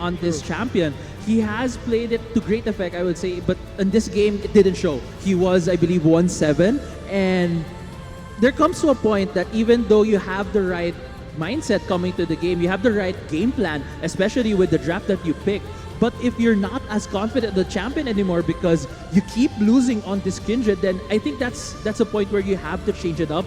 on this champion. He has played it to great effect, I would say, but in this game, it didn't show. He was, I believe, 1-7, and there comes to a point that even though you have the right mindset coming to the game, you have the right game plan, especially with the draft that you pick. But if you're not as confident in the champion anymore because you keep losing on this Kindred, then I think that's a point where you have to change it up.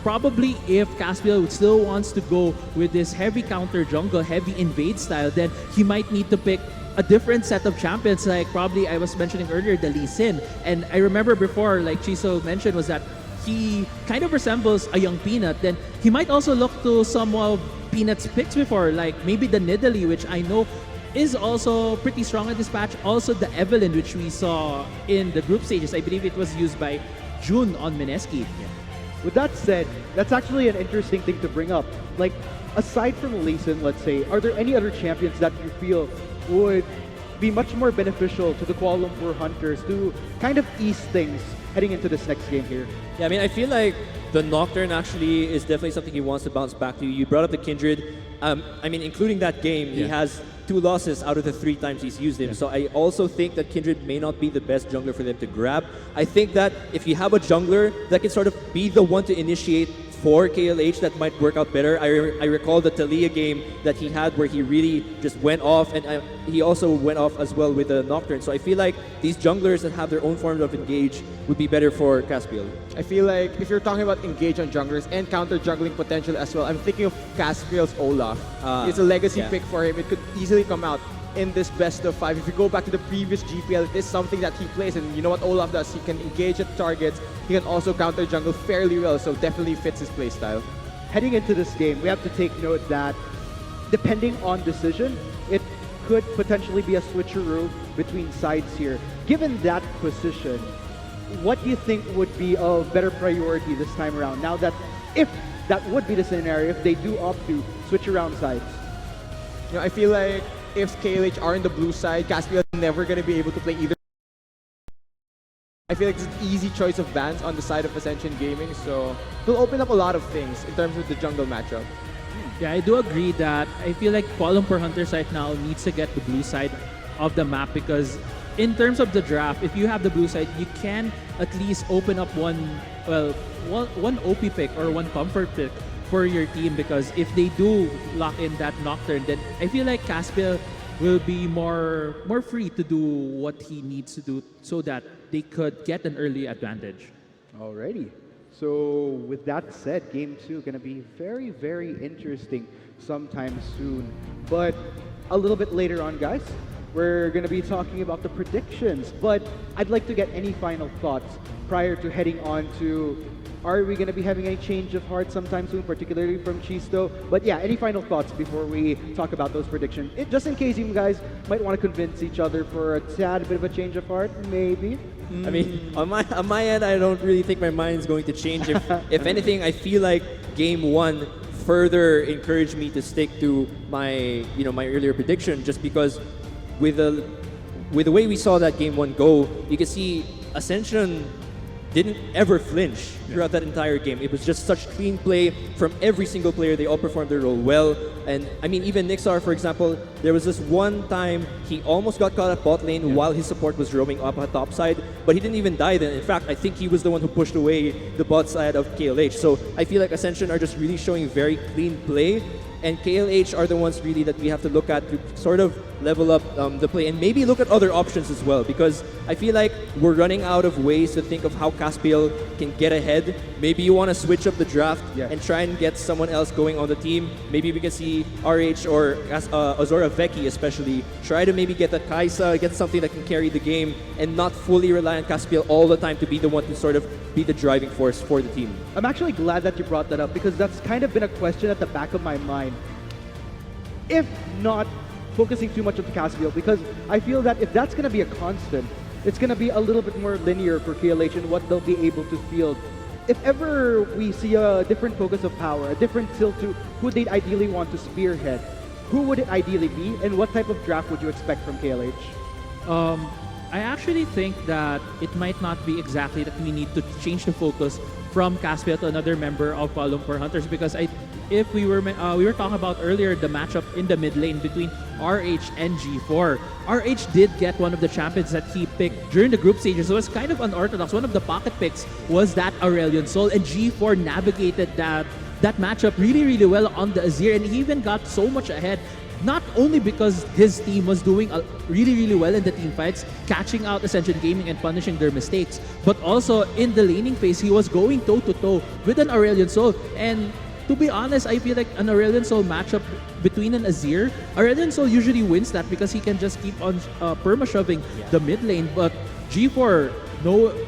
Probably if Caspiel still wants to go with this heavy counter jungle, heavy invade style, then he might need to pick a different set of champions, like probably I was mentioning earlier, the Lee Sin. And I remember before, like Chiso mentioned, was that he kind of resembles a young Peanut. Then he might also look to some of Peanut's picks before, like maybe the Nidalee, which I know is also pretty strong at this patch. Also the Evelyn, which we saw in the group stages. I believe it was used by June on Mineski. Yeah. With that said, that's actually an interesting thing to bring up. Like, aside from Lee Sin, let's say, are there any other champions that you feel would be much more beneficial to the Kuala Lumpur Hunters to kind of ease things heading into this next game here? Yeah, I mean, I feel like the Nocturne actually is definitely something he wants to bounce back to. You brought up the Kindred. I mean, including that game, he has 2 losses out of the 3 times he's used him. So I also think that Kindred may not be the best jungler for them to grab. I think that if you have a jungler that can sort of be the one to initiate for KLH, that might work out better. I recall the Talia game that he had where he really just went off, and he also went off as well with the Nocturne. So I feel like these junglers that have their own forms of engage would be better for Caspiel. I feel like if you're talking about engage on junglers and counter juggling potential as well, I'm thinking of Caspiel's Olaf. It's a legacy pick for him. It could easily come out in this best of 5. If you go back to the previous GPL, it is something that he plays, and you know what Olaf does? He can engage at targets. He can also counter jungle fairly well, so definitely fits his playstyle. Heading into this game, we have to take note that depending on decision, it could potentially be a switcheroo between sides here. Given that position, what do you think would be a better priority this time around? Now that, if that would be the scenario, if they do opt to switch around sides? You know, I feel like if KLH are in the blue side, Caspiel is never going to be able to play either. I feel like it's an easy choice of bans on the side of Ascension Gaming, so it'll open up a lot of things in terms of the jungle matchup. Yeah, I do agree that I feel like Kuala Lumpur Hunters right now needs to get the blue side of the map, because in terms of the draft, if you have the blue side, you can at least open up one OP pick or one comfort pick for your team, because if they do lock in that Nocturne, then I feel like Caspiel will be more free to do what he needs to do so that they could get an early advantage. Alrighty. So with that said, game 2 gonna be very, very interesting sometime soon. But a little bit later on, guys, we're gonna be talking about the predictions. But I'd like to get any final thoughts prior to heading on to, are we going to be having any change of heart sometime soon, particularly from Chisto? But yeah, any final thoughts before we talk about those predictions? Just in case you guys might want to convince each other for a tad bit of a change of heart, maybe? I mean, on my end, I don't really think my mind's going to change. If anything, I feel like Game 1 further encouraged me to stick to my my earlier prediction, just because with the way we saw that Game 1 go, you can see Ascension didn't ever flinch throughout that entire game. It was just such clean play from every single player. They all performed their role well. And I mean, even Nixar, for example, there was this one time he almost got caught at bot lane while his support was roaming up at top side, but he didn't even die then. In fact, I think he was the one who pushed away the bot side of KLH. So I feel like Ascension are just really showing very clean play, and KLH are the ones really that we have to look at to sort of level up the play, and maybe look at other options as well, because I feel like we're running out of ways to think of how Caspiel can get ahead. Maybe you want to switch up the draft and try and get someone else going on the team. Maybe we can see RH or Azora Vecchi especially try to maybe get a Kaisa, get something that can carry the game and not fully rely on Caspiel all the time to be the one to sort of be the driving force for the team. I'm actually glad that you brought that up, because that's kind of been a question at the back of my mind. If not focusing too much on Caspiel, because I feel that if that's going to be a constant, it's going to be a little bit more linear for KLH and what they'll be able to field. If ever we see a different focus of power, a different tilt to who they'd ideally want to spearhead, who would it ideally be, and what type of draft would you expect from KLH? I actually think that it might not be exactly that we need to change the focus from Caspiel to another member of Kuala Lumpur Hunters, because if we were talking about earlier the matchup in the mid lane between RH and G4. RH did get one of the champions that he picked during the group stages. So it was kind of unorthodox. One of the pocket picks was that Aurelion Sol, and G4 navigated that matchup really, really well on the Azir, and he even got so much ahead. Not only because his team was doing really, really well in the team fights, catching out Ascension Gaming and punishing their mistakes, but also in the laning phase, he was going toe-to-toe with an Aurelion Sol. And to be honest, I feel like an Aurelion Sol matchup between an Azir, Aurelion Sol usually wins that because he can just keep on perma-shoving the mid lane. But G4,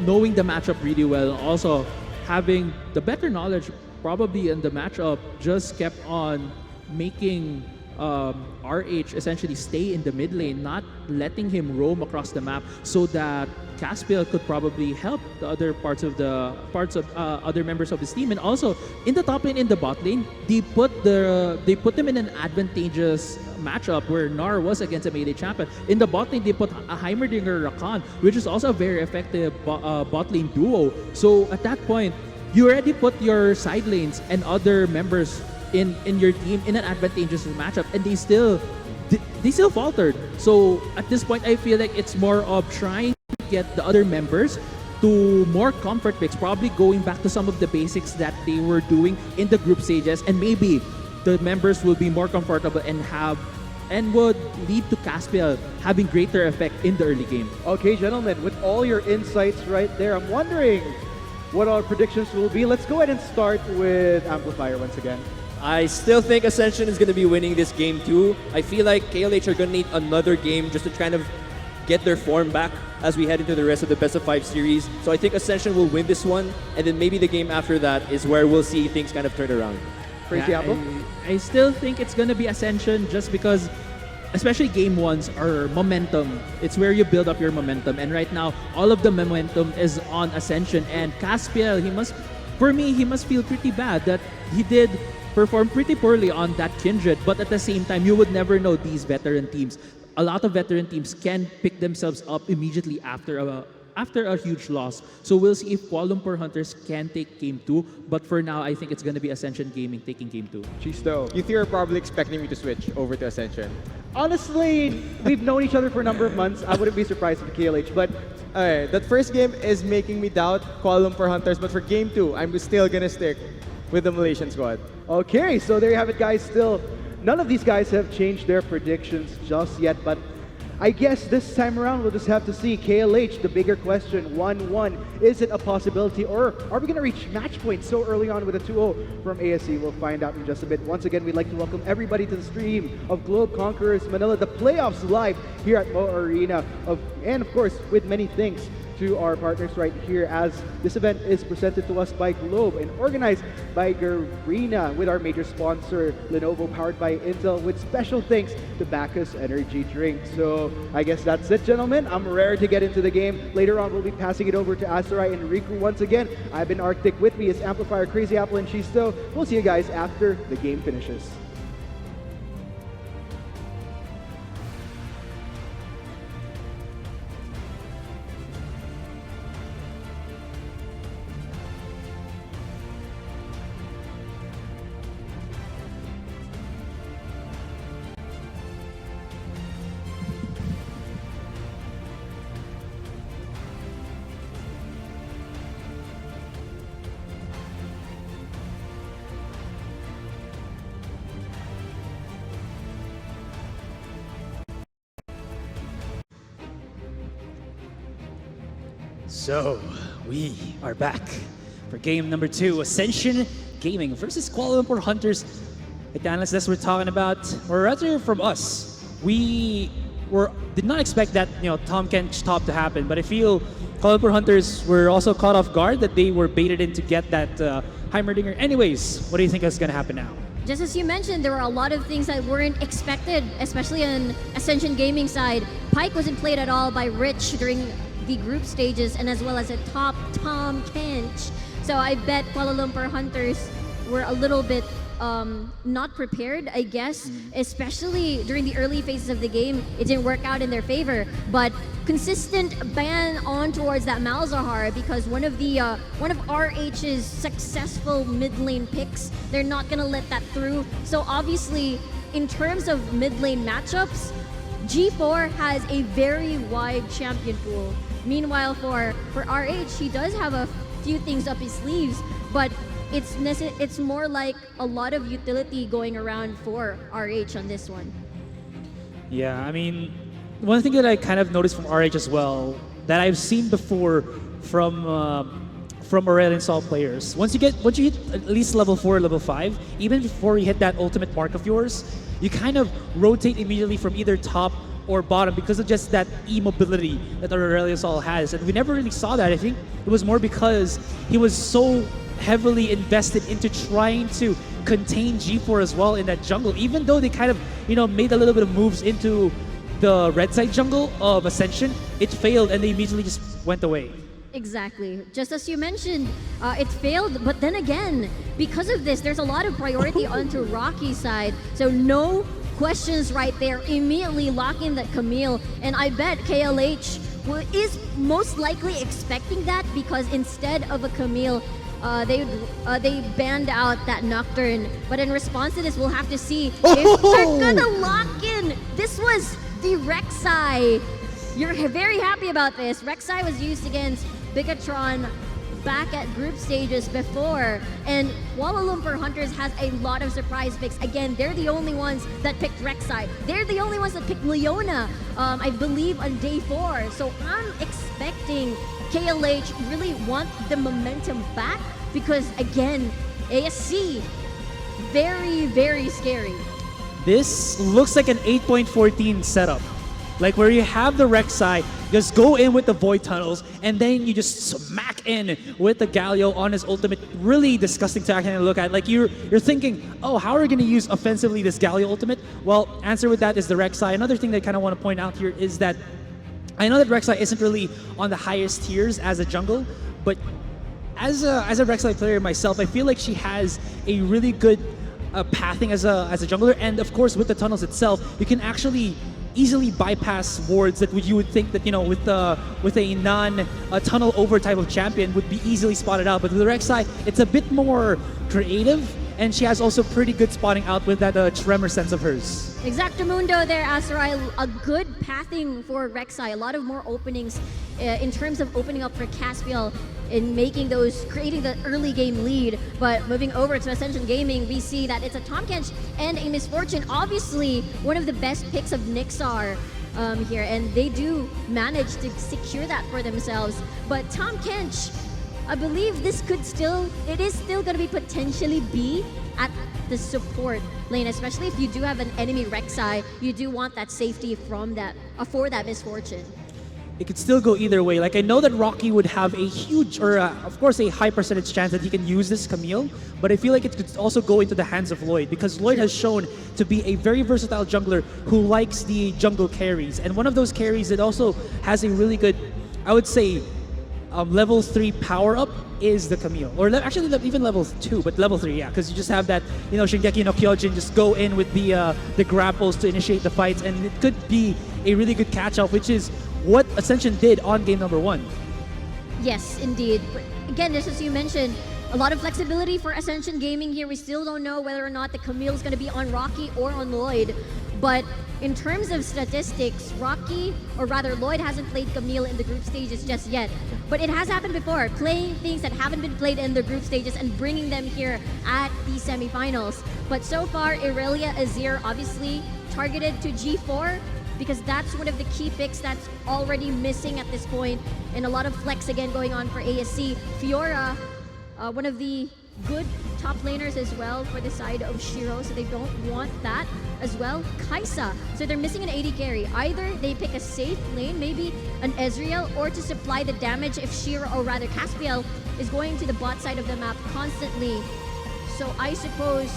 knowing the matchup really well, also having the better knowledge probably in the matchup, just kept on making RH essentially stay in the mid lane, not letting him roam across the map, so that Caspiel could probably help the other parts of other members of his team. And also in the top lane, in the bot lane, they put them in an advantageous matchup where Gnar was against a melee champion. In the bot lane, they put a Heimerdinger Rakan, which is also a very effective bot lane duo. So at that point, you already put your side lanes and other members in your team in an advantageous matchup, and they still faltered. So at this point, I feel like it's more of trying to get the other members to more comfort picks, probably going back to some of the basics that they were doing in the group stages, and maybe the members will be more comfortable and would lead to Caspiel having greater effect in the early game. Okay, gentlemen, with all your insights right there, I'm wondering what our predictions will be. Let's go ahead and start with Amplifier once again. I still think Ascension is going to be winning this game too. I feel like KLH are going to need another game just to kind of get their form back as we head into the rest of the best of 5 series. So I think Ascension will win this one, and then maybe the game after that is where we'll see things kind of turn around. Crazy Apple? I still think it's going to be Ascension just because, especially game ones, are momentum. It's where you build up your momentum. And right now, all of the momentum is on Ascension. And Caspiel, he must feel pretty bad that he did perform pretty poorly on that Kindred. But at the same time, you would never know these veteran teams. A lot of veteran teams can pick themselves up immediately after a huge loss. So we'll see if Kuala Lumpur Hunters can take Game 2. But for now, I think it's going to be Ascension Gaming taking Game 2. Chisto. You three are probably expecting me to switch over to Ascension. Honestly, we've known each other for a number of months. I wouldn't be surprised with KLH, but Alright, that first game is making me doubt Kuala Lumpur Hunters, but for game 2, I'm still gonna stick with the Malaysian squad. okay, so there you have it, guys. Still, none of these guys have changed their predictions just yet, but I guess this time around we'll just have to see. KLH, the bigger question, 1-1. Is it a possibility, or are we going to reach match point so early on with a 2-0 from ASC? We'll find out in just a bit. Once again, we'd like to welcome everybody to the stream of Globe Conquerors Manila, the playoffs live here at Mo Arena, and of course, with many thanks to our partners right here, as this event is presented to us by Globe and organized by Garena, with our major sponsor Lenovo, powered by Intel, with special thanks to Bacchus Energy Drink. So I guess that's it, gentlemen. I'm raring to get into the game. Later on, we'll be passing it over to Asarai and Riku once again. I've been Arctic. With me is Amplifier, Crazy Apple, and Chisto. We'll see you guys after the game finishes. So, we are back for game number 2, Ascension Gaming versus Kuala Lumpur Hunters. Like the analysts that we're talking about, or rather from us, did not expect that Tom Kench top to happen, but I feel Kuala Lumpur Hunters were also caught off guard that they were baited in to get that Heimerdinger. Anyways, what do you think is going to happen now? Just as you mentioned, there were a lot of things that weren't expected, especially on Ascension Gaming side. Pyke wasn't played at all by Rich during the group stages, and as well as a top Tom Kench. So I bet Kuala Lumpur Hunters were a little bit not prepared, I guess, especially during the early phases of the game. It didn't work out in their favor, but consistent ban on towards that Malzahar because one of RH's successful mid lane picks, they're not gonna let that through. So obviously, in terms of mid lane matchups, G4 has a very wide champion pool. Meanwhile, for RH, he does have a few things up his sleeves, but it's more like a lot of utility going around for RH on this one. Yeah, I mean, one thing that I kind of noticed from RH as well that I've seen before from Aurelion Sol players. Once you hit at least level 4, level 5, even before you hit that ultimate mark of yours, you kind of rotate immediately from either top or bottom because of just that e-mobility that Aurelion Sol has. And we never really saw that. I think it was more because he was so heavily invested into trying to contain G4 as well in that jungle, even though they kind of, made a little bit of moves into the red side jungle of Ascension, it failed and they immediately just went away. Exactly. Just as you mentioned, it failed, but then again, because of this, there's a lot of priority onto Rocky's side. So no questions right there, immediately locking that Camille. And I bet KLH is most likely expecting that because instead of a Camille, they banned out that Nocturne. But in response to this, we'll have to see if they're gonna lock in. This was the Rek'Sai. You're very happy about this. Rek'Sai was used against Bigatron back at group stages before, and Kuala Lumpur Hunters has a lot of surprise picks. Again, they're the only ones that picked Rek'Sai. They're the only ones that picked Leona, I believe, on day 4. So I'm expecting KLH really want the momentum back because, again, ASC, very, very scary. This looks like an 8.14 setup. Like where you have the Rek'Sai, just go in with the Void Tunnels, and then you just smack in with the Galio on his ultimate. Really disgusting to actually look at. Like you're thinking, oh, how are we going to use offensively this Galio ultimate? Well, answer with that is the Rek'Sai. Another thing that I kind of want to point out here is that I know that Rek'Sai isn't really on the highest tiers as a jungle, but as a Rek'Sai player myself, I feel like she has a really good pathing as a jungler, and of course with the tunnels itself, you can actually easily bypass wards that you would think that with a non-tunnel over type of champion would be easily spotted out. But with the Rek'Sai, it's a bit more creative, and she has also pretty good spotting out with that tremor sense of hers. Exactamundo there, Azurai. A good pathing for Rek'Sai. A lot of more openings in terms of opening up for Caspiel in creating the early game lead. But moving over to Ascension Gaming, we see that it's a Tahm Kench and a Misfortune. Obviously, one of the best picks of Nixar here, and they do manage to secure that for themselves. But Tahm Kench, I believe it is still going to be potentially be at the support lane, especially if you do have an enemy Rek'Sai. You do want that safety from that for that Misfortune. It could still go either way. Like I know that Rocky would have a huge, or of course a high percentage chance that he can use this Camille, but I feel like it could also go into the hands of Lloyd because Lloyd has shown to be a very versatile jungler who likes the jungle carries. And one of those carries that also has a really good, I would say, level 3 power up is the Camille, or actually even level 2, but level 3, yeah, because you just have that, Shingeki no Kyojin, just go in with the grapples to initiate the fights, and it could be a really good catch-up, which is what Ascension did on game number 1. Yes, indeed. But again, just as you mentioned, a lot of flexibility for Ascension Gaming here. We still don't know whether or not the Camille is going to be on Rocky or on Lloyd. But in terms of statistics, Lloyd hasn't played Camille in the group stages just yet. But it has happened before, playing things that haven't been played in the group stages and bringing them here at the semifinals. But so far, Irelia Azir obviously targeted to G4 because that's one of the key picks that's already missing at this point. And a lot of flex again going on for ASC. Fiora, one of the good top laners as well for the side of Shiro, so they don't want that as well. Kaisa, so they're missing an AD carry. Either they pick a safe lane, maybe an Ezreal, or to supply the damage if Shiro, or rather Caspiel, is going to the bot side of the map constantly. So I suppose,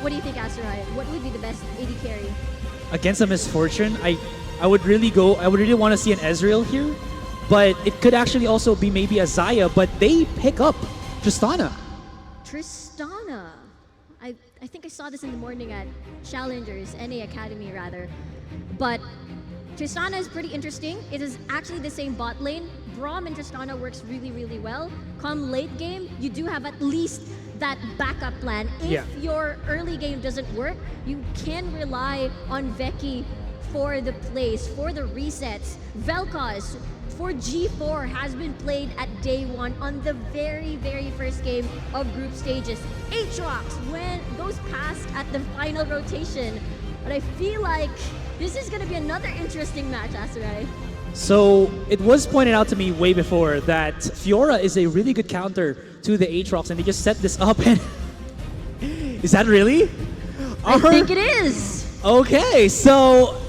what do you think, Azurai? What would be the best AD carry? Against a Misfortune, I would really want to see an Ezreal here, but it could actually also be maybe a Xayah, but they pick up Tristana. Tristana. I think I saw this in the morning at Challengers, NA Academy rather. But Tristana is pretty interesting. It is actually the same bot lane. Braum and Tristana works really, really well. Come late game, you do have at least that backup plan. If your early game doesn't work, you can rely on Veki for the plays, for the resets. Vel'Koz for G4 has been played at day one on the very, very first game of group stages. Aatrox goes past at the final rotation. But I feel like this is going to be another interesting match, Asurai. So it was pointed out to me way before that Fiora is a really good counter to the Aatrox, and they just set this up. And is that really? I think it is. Okay, so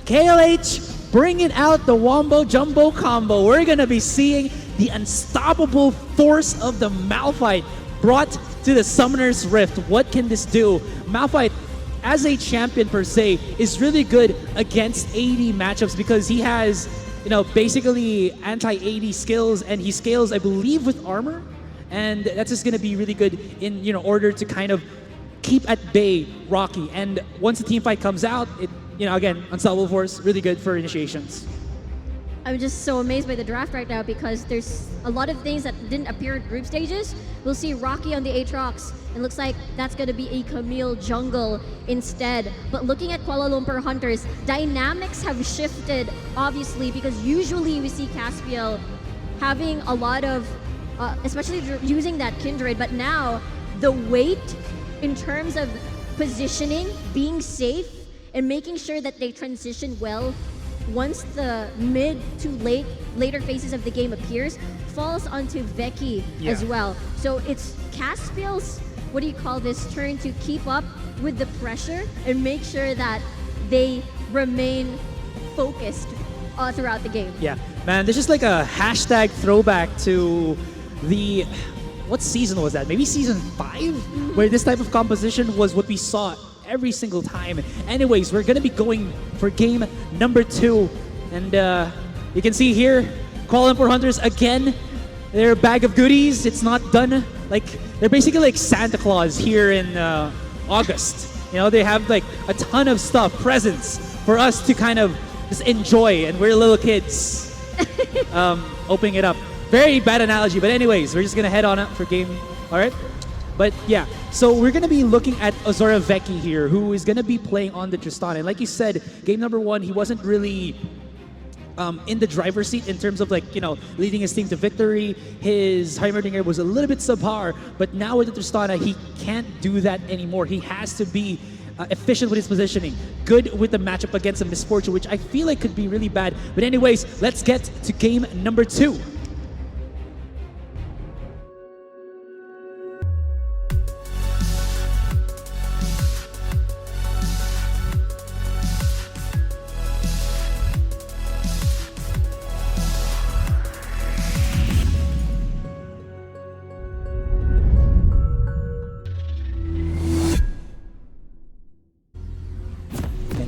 KLH bringing out the Wombo Jumbo combo. We're gonna be seeing the unstoppable force of the Malphite brought to the Summoner's Rift. What can this do? Malphite, as a champion per se, is really good against AD matchups because he has, basically anti-AD skills, and he scales, I believe, with armor, and that's just gonna be really good in order to kind of keep at bay Rocky. And once the team fight comes out, it again, unstoppable force, really good for initiations. I'm just so amazed by the draft right now because there's a lot of things that didn't appear in group stages. We'll see Rocky on the Aatrox. It looks like that's going to be a Camille jungle instead. But looking at Kuala Lumpur Hunters, dynamics have shifted, obviously, because usually we see Caspiel having a lot of, especially using that Kindred, but now the weight in terms of positioning, being safe, and making sure that they transition well once the mid to later phases of the game appears, falls onto Veki as well. So it's Caspiel's, turn to keep up with the pressure and make sure that they remain focused throughout the game. Yeah, man, this is like a hashtag throwback to the, what season was that? Maybe season 5, where this type of composition was what we saw every single time. Anyways, we're gonna be going for game number 2, and you can see here, Kuala Lumpur Hunters again, their bag of goodies. It's not done. Like, they're basically like Santa Claus here in August. They have like a ton of stuff, presents for us to kind of just enjoy, and we're little kids opening it up. Very bad analogy, but anyways, we're just gonna head on up for game. All right. But yeah, so we're going to be looking at Azora Veki here, who is going to be playing on the Tristana. And like you said, game number 1, he wasn't really in the driver's seat in terms of leading his team to victory. His Heimerdinger was a little bit subpar, but now with the Tristana, he can't do that anymore. He has to be efficient with his positioning, good with the matchup against a Misfortune, which I feel like could be really bad. But anyways, let's get to game number 2.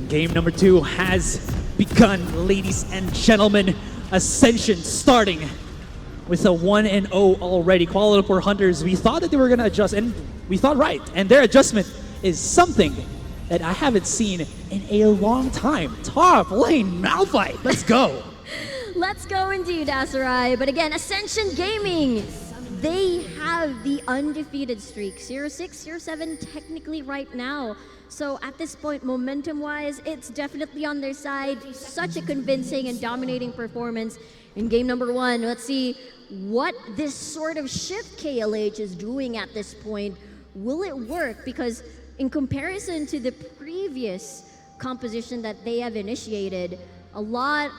Game number 2 has begun, ladies and gentlemen. Ascension starting with a 1-0 already. Kuala Lumpur Hunters, we thought that they were going to adjust, and we thought right. And their adjustment is something that I haven't seen in a long time. Top lane Malphite, let's go. Let's go indeed, Asurai. But again, Ascension Gaming, they have the undefeated streak. 0-6, 0-7 technically right now. So at this point, momentum-wise, it's definitely on their side. Such a convincing and dominating performance in game number 1. Let's see what this sort of shift KLH is doing at this point. Will it work? Because in comparison to the previous composition that they have initiated, a lot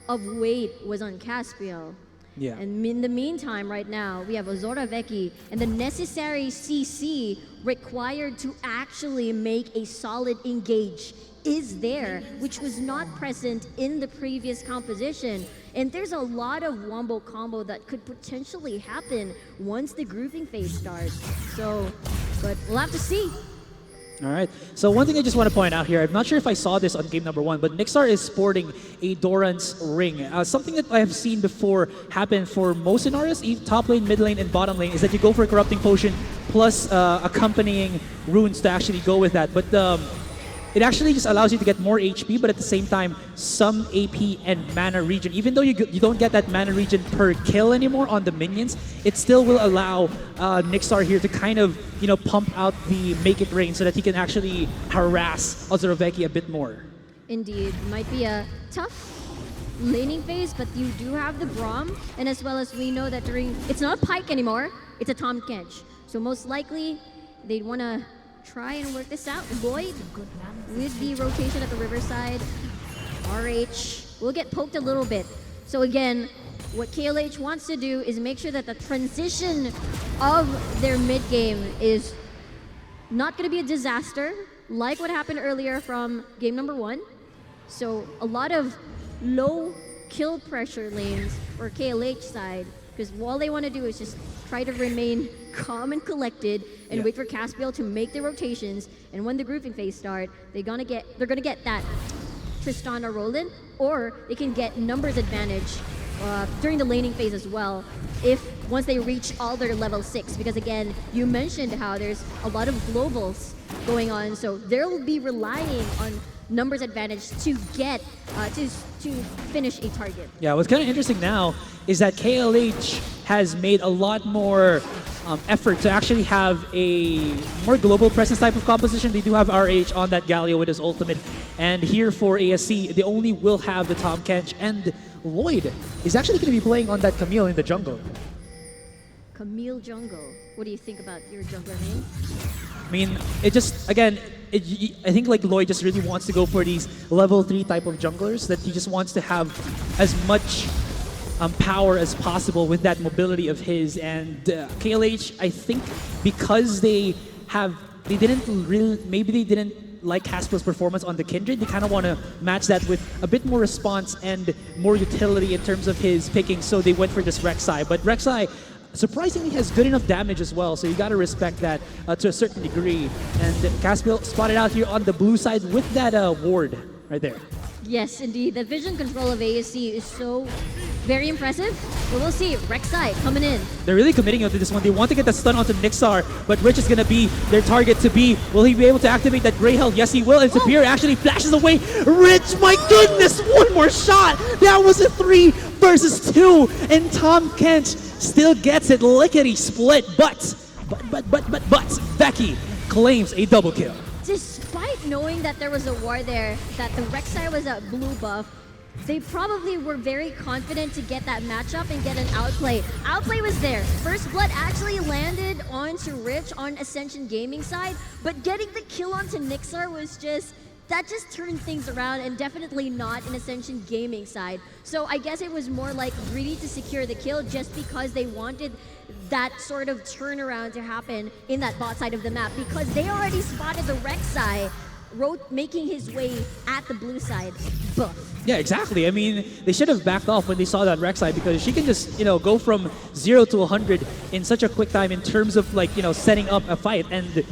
of weight was on Caspiel. Yeah. And in the meantime, right now, we have Azora Veki and the necessary CC required to actually make a solid engage is there, which was not present in the previous composition. And there's a lot of wombo combo that could potentially happen once the grouping phase starts. So, but we'll have to see. All right. So one thing I just want to point out here, I'm not sure if I saw this on game number 1, but Nixar is sporting a Doran's ring. Something that I have seen before happen for most scenarios, top lane, mid lane, and bottom lane, is that you go for a corrupting potion plus accompanying runes to actually go with that. But it actually just allows you to get more HP, but at the same time, some AP and mana regen. Even though you don't get that mana regen per kill anymore on the minions, it still will allow Nixar here to kind of, pump out the make it rain so that he can actually harass Ozoroveki a bit more. Indeed, might be a tough laning phase, but you do have the Braum, and as well as we know that it's not Pike anymore, it's a Tahm Kench. So most likely, they'd want to try and work this out. Lloyd, with the rotation at the Riverside, RH will get poked a little bit. So again, what KLH wants to do is make sure that the transition of their mid game is not going to be a disaster, like what happened earlier from game number 1. So a lot of low kill pressure lanes for KLH side, because all they want to do is just try to remain calm and collected and wait for Caspiel to make the rotations. And when the grouping phase start, they're gonna get that Tristana Roland, or they can get numbers advantage during the laning phase as well, once they reach all their level 6. Because again, you mentioned how there's a lot of globals going on, so they'll be relying on numbers advantage to get to finish a target. Yeah, what's kind of interesting now is that KLH has made a lot more effort to actually have a more global presence type of composition. They do have RH on that Galio with his ultimate, and here for ASC, they only will have the Tahm Kench, and Lloyd is actually going to be playing on that Camille in the jungle. Camille jungle. What do you think about your jungler name? I mean, it just, again, I think like Lloyd just really wants to go for these level 3 type of junglers, that he just wants to have as much power as possible with that mobility of his. And KLH, I think because they didn't like Caspiel's performance on the Kindred, they kind of want to match that with a bit more response and more utility in terms of his picking, so they went for this Rek'Sai. But Rek'Sai surprisingly has good enough damage as well, so you got to respect that to a certain degree. And Caspiel spotted out here on the blue side with that ward right there. Yes, indeed. The vision control of ASC is so very impressive. But we'll see. Rek'Sai coming in. They're really committing to this one. They want to get the stun onto Nixar, but Rich is going to be their target to be. Will he be able to activate that Grey Health? Yes, he will. And Superior actually flashes away. Rich, my goodness, one more shot. That was a 3 versus 2. And Tahm Kench still gets it lickety split. But Becky claims a double kill. Despite knowing that there was a war there, that the Rek'Sai was a blue buff, they probably were very confident to get that matchup and get an outplay. Outplay was there. First Blood actually landed onto Rich on Ascension Gaming side, but getting the kill onto Nixar was just turned things around, and definitely not in Ascension Gaming side. So I guess it was more like greedy to secure the kill just because they wanted that sort of turnaround to happen in that bot side of the map, because they already spotted the Rek'Sai making his way at the blue side buff. Yeah, exactly. I mean, they should have backed off when they saw that Rek'Sai, because she can just, go from 0 to 100 in such a quick time in terms of setting up a fight. And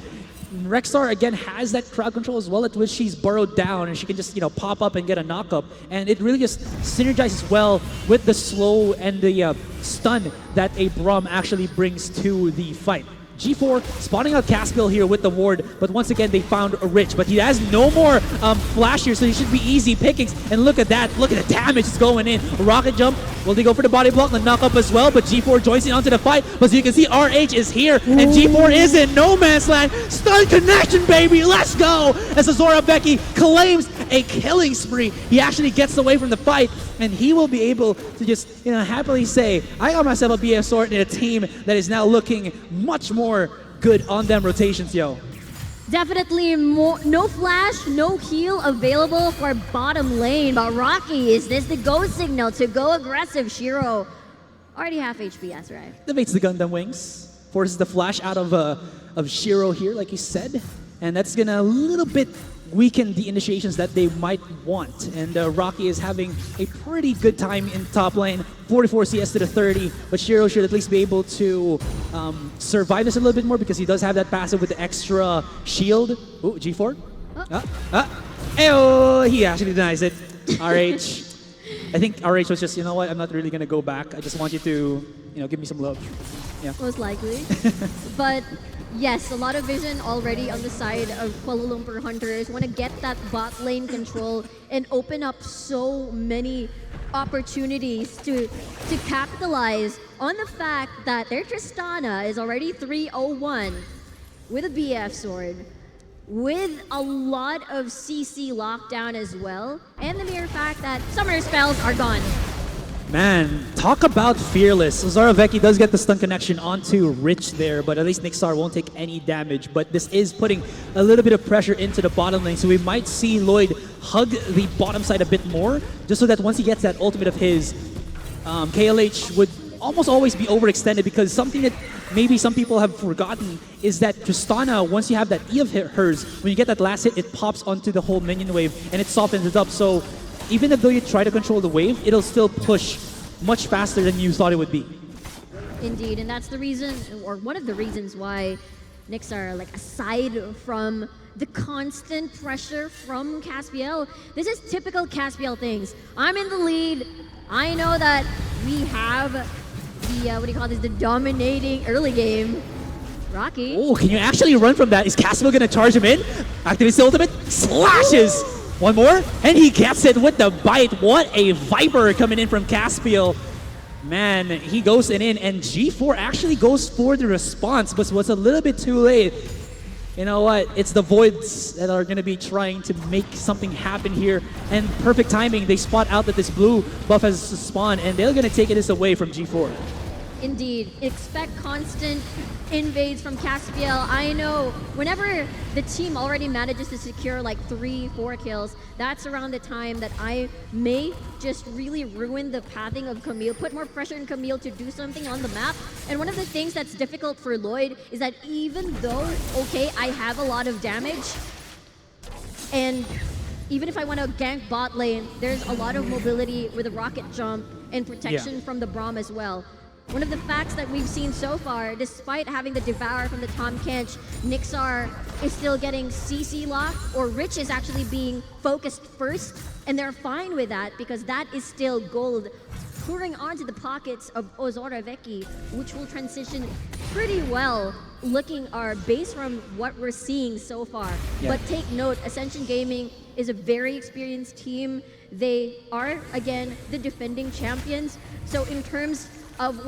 Rexstar again has that crowd control as well, at which she's burrowed down and she can just pop up and get a knock-up, and it really just synergizes well with the slow and the stun that a Braum actually brings to the fight. G4 spawning out Caspiel here with the ward, but once again they found a Rich, but he has no more flash here, so he should be easy pickings. And look at that, look at the damage that's going in. Rocket jump, will they go for the body block, the knock up as well, but G4 joins in onto the fight. But so you can see RH is here, and G4 is in no man's land. Stun connection, baby, let's go! As Azora Becky claims a killing spree, he actually gets away from the fight, and he will be able to just happily say, I got myself a BS sword in a team that is now looking much more good on them rotations, yo. Definitely no flash, no heal available for bottom lane. But Rocky, is this the go signal to go aggressive? Shiro, already half HP, that's right. Activates the Gundam Wings, forces the flash out of Shiro here, like you said. And that's gonna a little bit weaken the initiations that they might want. And Rocky is having a pretty good time in top lane, 44 CS to the 30, but Shiro should at least be able to survive this a little bit more because he does have that passive with the extra shield. Ooh, G4? Ayo! He actually denies it. RH. I think RH was just, you know what, I'm not really gonna go back. I just want you to, give me some love. Yeah. Most likely. But yes, a lot of vision already on the side of Kuala Lumpur Hunters. Want to get that bot lane control and open up so many opportunities to capitalize on the fact that their Tristana is already 301 with a BF sword, with a lot of CC lockdown as well, and the mere fact that summoner spells are gone. Man, talk about fearless. Zoraveki does get the stun connection onto Rich there, but at least Nixar won't take any damage. But this is putting a little bit of pressure into the bottom lane, so we might see Lloyd hug the bottom side a bit more, just so that once he gets that ultimate of his, KLH would almost always be overextended, because something that maybe some people have forgotten is that Tristana, once you have that E of hers, when you get that last hit, it pops onto the whole minion wave and it softens it up. So even though you try to control the wave, it'll still push much faster than you thought it would be. Indeed, and that's the reason, or one of the reasons why Nixar, like, aside from the constant pressure from Caspiel, this is typical Caspiel things. I'm in the lead. I know that we have the, the dominating early game. Rocky. Oh, can you actually run from that? Is Caspiel gonna charge him in? Activates the ultimate, slashes! One more, and he gets it with the bite. What a Viper coming in from Caspiel. Man, he goes in, and G4 actually goes for the response, but was a little bit too late. You know what? It's the Voids that are going to be trying to make something happen here. And perfect timing, they spot out that this blue buff has spawned, and they're going to take this away from G4. Indeed. Expect constant invades from Caspiel. I know whenever the team already manages to secure like 3-4 kills, that's around the time that I may just really ruin the pathing of Camille, put more pressure on Camille to do something on the map. And one of the things that's difficult for Lloyd is that even though, okay, I have a lot of damage, and even if I want to gank bot lane, there's a lot of mobility with a rocket jump and protection from the Braum as well. One of the facts that we've seen so far, despite having the Devour from the Tahm Kench, Nixar is still getting CC lock, or Rich is actually being focused first, and they're fine with that because that is still gold pouring onto the pockets of Zoraveki, which will transition pretty well looking our base from what we're seeing so far. But take note, Ascension Gaming is a very experienced team. They are, again, the defending champions. So in terms of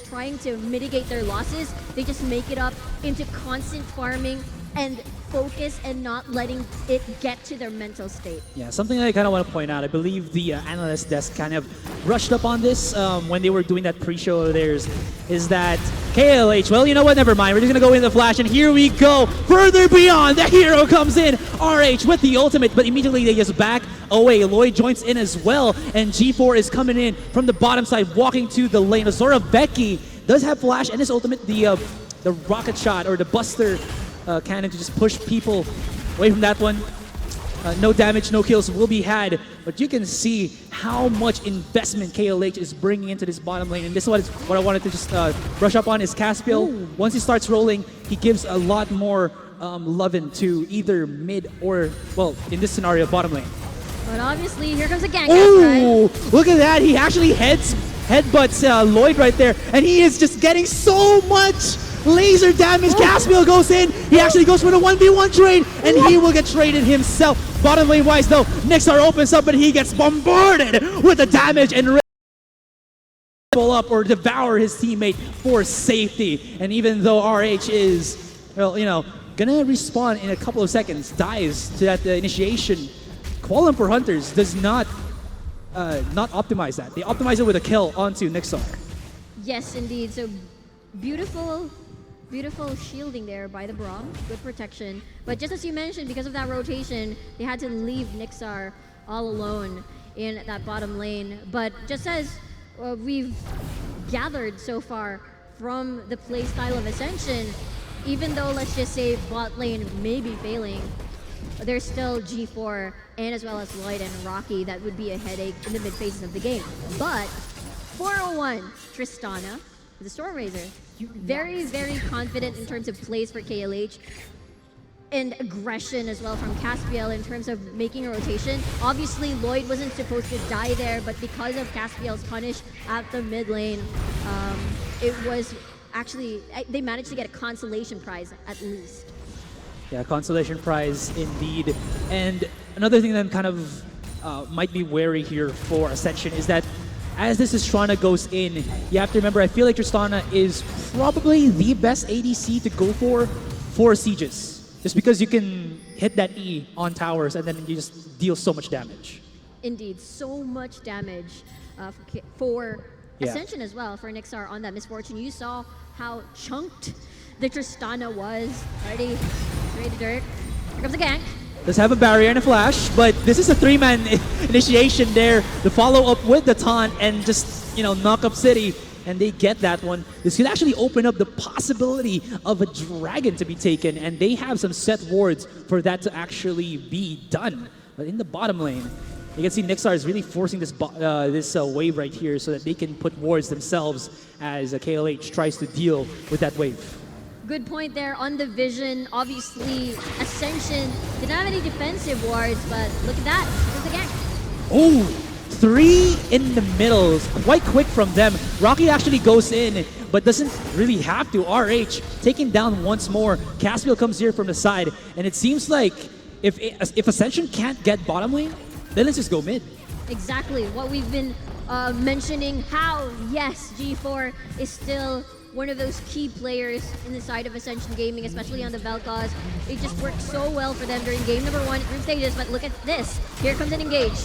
trying to mitigate their losses, they just make it up into constant farming and focus and not letting it get to their mental state. Yeah, something that I kind of want to point out, I believe the analyst desk kind of rushed up on this when they were doing that pre-show of theirs, is that KLH, well, you know what, never mind, we're just going to go in the flash, and here we go, further beyond, the hero comes in, RH with the ultimate, but immediately they just back away. Lloyd joins in as well, and G4 is coming in from the bottom side, walking to the lane. Zoraveki does have flash and his ultimate, the rocket shot, or the buster cannon to just push people away from that one. No damage, no kills will be had, but you can see how much investment KLH is bringing into this bottom lane, and this is what I wanted to just brush up on is Caspiel. Once he starts rolling, he gives a lot more loving to either mid or, well, in this scenario, bottom lane. But obviously, here comes a gank. Oh, right? Look at that. He actually headbutts Lloyd right there, and he is just getting so much laser damage. Caspiel goes in. He actually goes for the 1v1 trade, and he will get traded himself. Bottom lane wise, though, Nixar opens up, but he gets bombarded with the damage and up or devour his teammate for safety. And even though RH is, well, gonna respawn in a couple of seconds, dies to that initiation, Kuala Lumpur Hunters does not optimize that. They optimize it with a kill onto Nixar. Yes, indeed. So beautiful shielding there by the Braum. Good protection. But just as you mentioned, because of that rotation, they had to leave Nixar all alone in that bottom lane. But just as we've gathered so far from the playstyle of Ascension, even though, let's just say, bot lane may be failing, there's still G4 and as well as Lloyd and Rocky that would be a headache in the mid phases of the game. But 401 Tristana, the Storm Razor, very, very confident in terms of plays for KLH. And aggression as well from Caspiel in terms of making a rotation. Obviously, Lloyd wasn't supposed to die there, but because of Caspiel's punish at the mid lane, it was actually, they managed to get a consolation prize at least. Yeah, consolation prize indeed. And another thing that I'm kind of might be wary here for Ascension is that as this Tristana goes in, you have to remember, I feel like Tristana is probably the best ADC to go for sieges. Just because you can hit that E on towers and then you just deal so much damage. Indeed, so much damage for Ascension as well, for Nixar on that misfortune. You saw how chunked the Tristana was. Already ready to dirt. Here comes the gank. Does have a barrier and a flash, but this is a 3-man initiation there. The follow up with the taunt and just, knock up City. And they get that one. This could actually open up the possibility of a dragon to be taken, and they have some set wards for that to actually be done. But in the bottom lane, you can see Nixar is really forcing this wave right here so that they can put wards themselves as KLH tries to deal with that wave. Good point there on the vision. Obviously, Ascension didn't have any defensive wards, but look at that. There's the gank. Oh! 3 in the middle, quite quick from them. Rocky actually goes in, but doesn't really have to. RH taken down once more. Caspiel comes here from the side, and it seems like if Ascension can't get bottom lane, then let's just go mid. Exactly what we've been mentioning. How yes, G4 is still one of those key players in the side of Ascension Gaming, especially on the Vel'Koz. It just worked so well for them during game number 1 group stages. But look at this. Here comes an engage.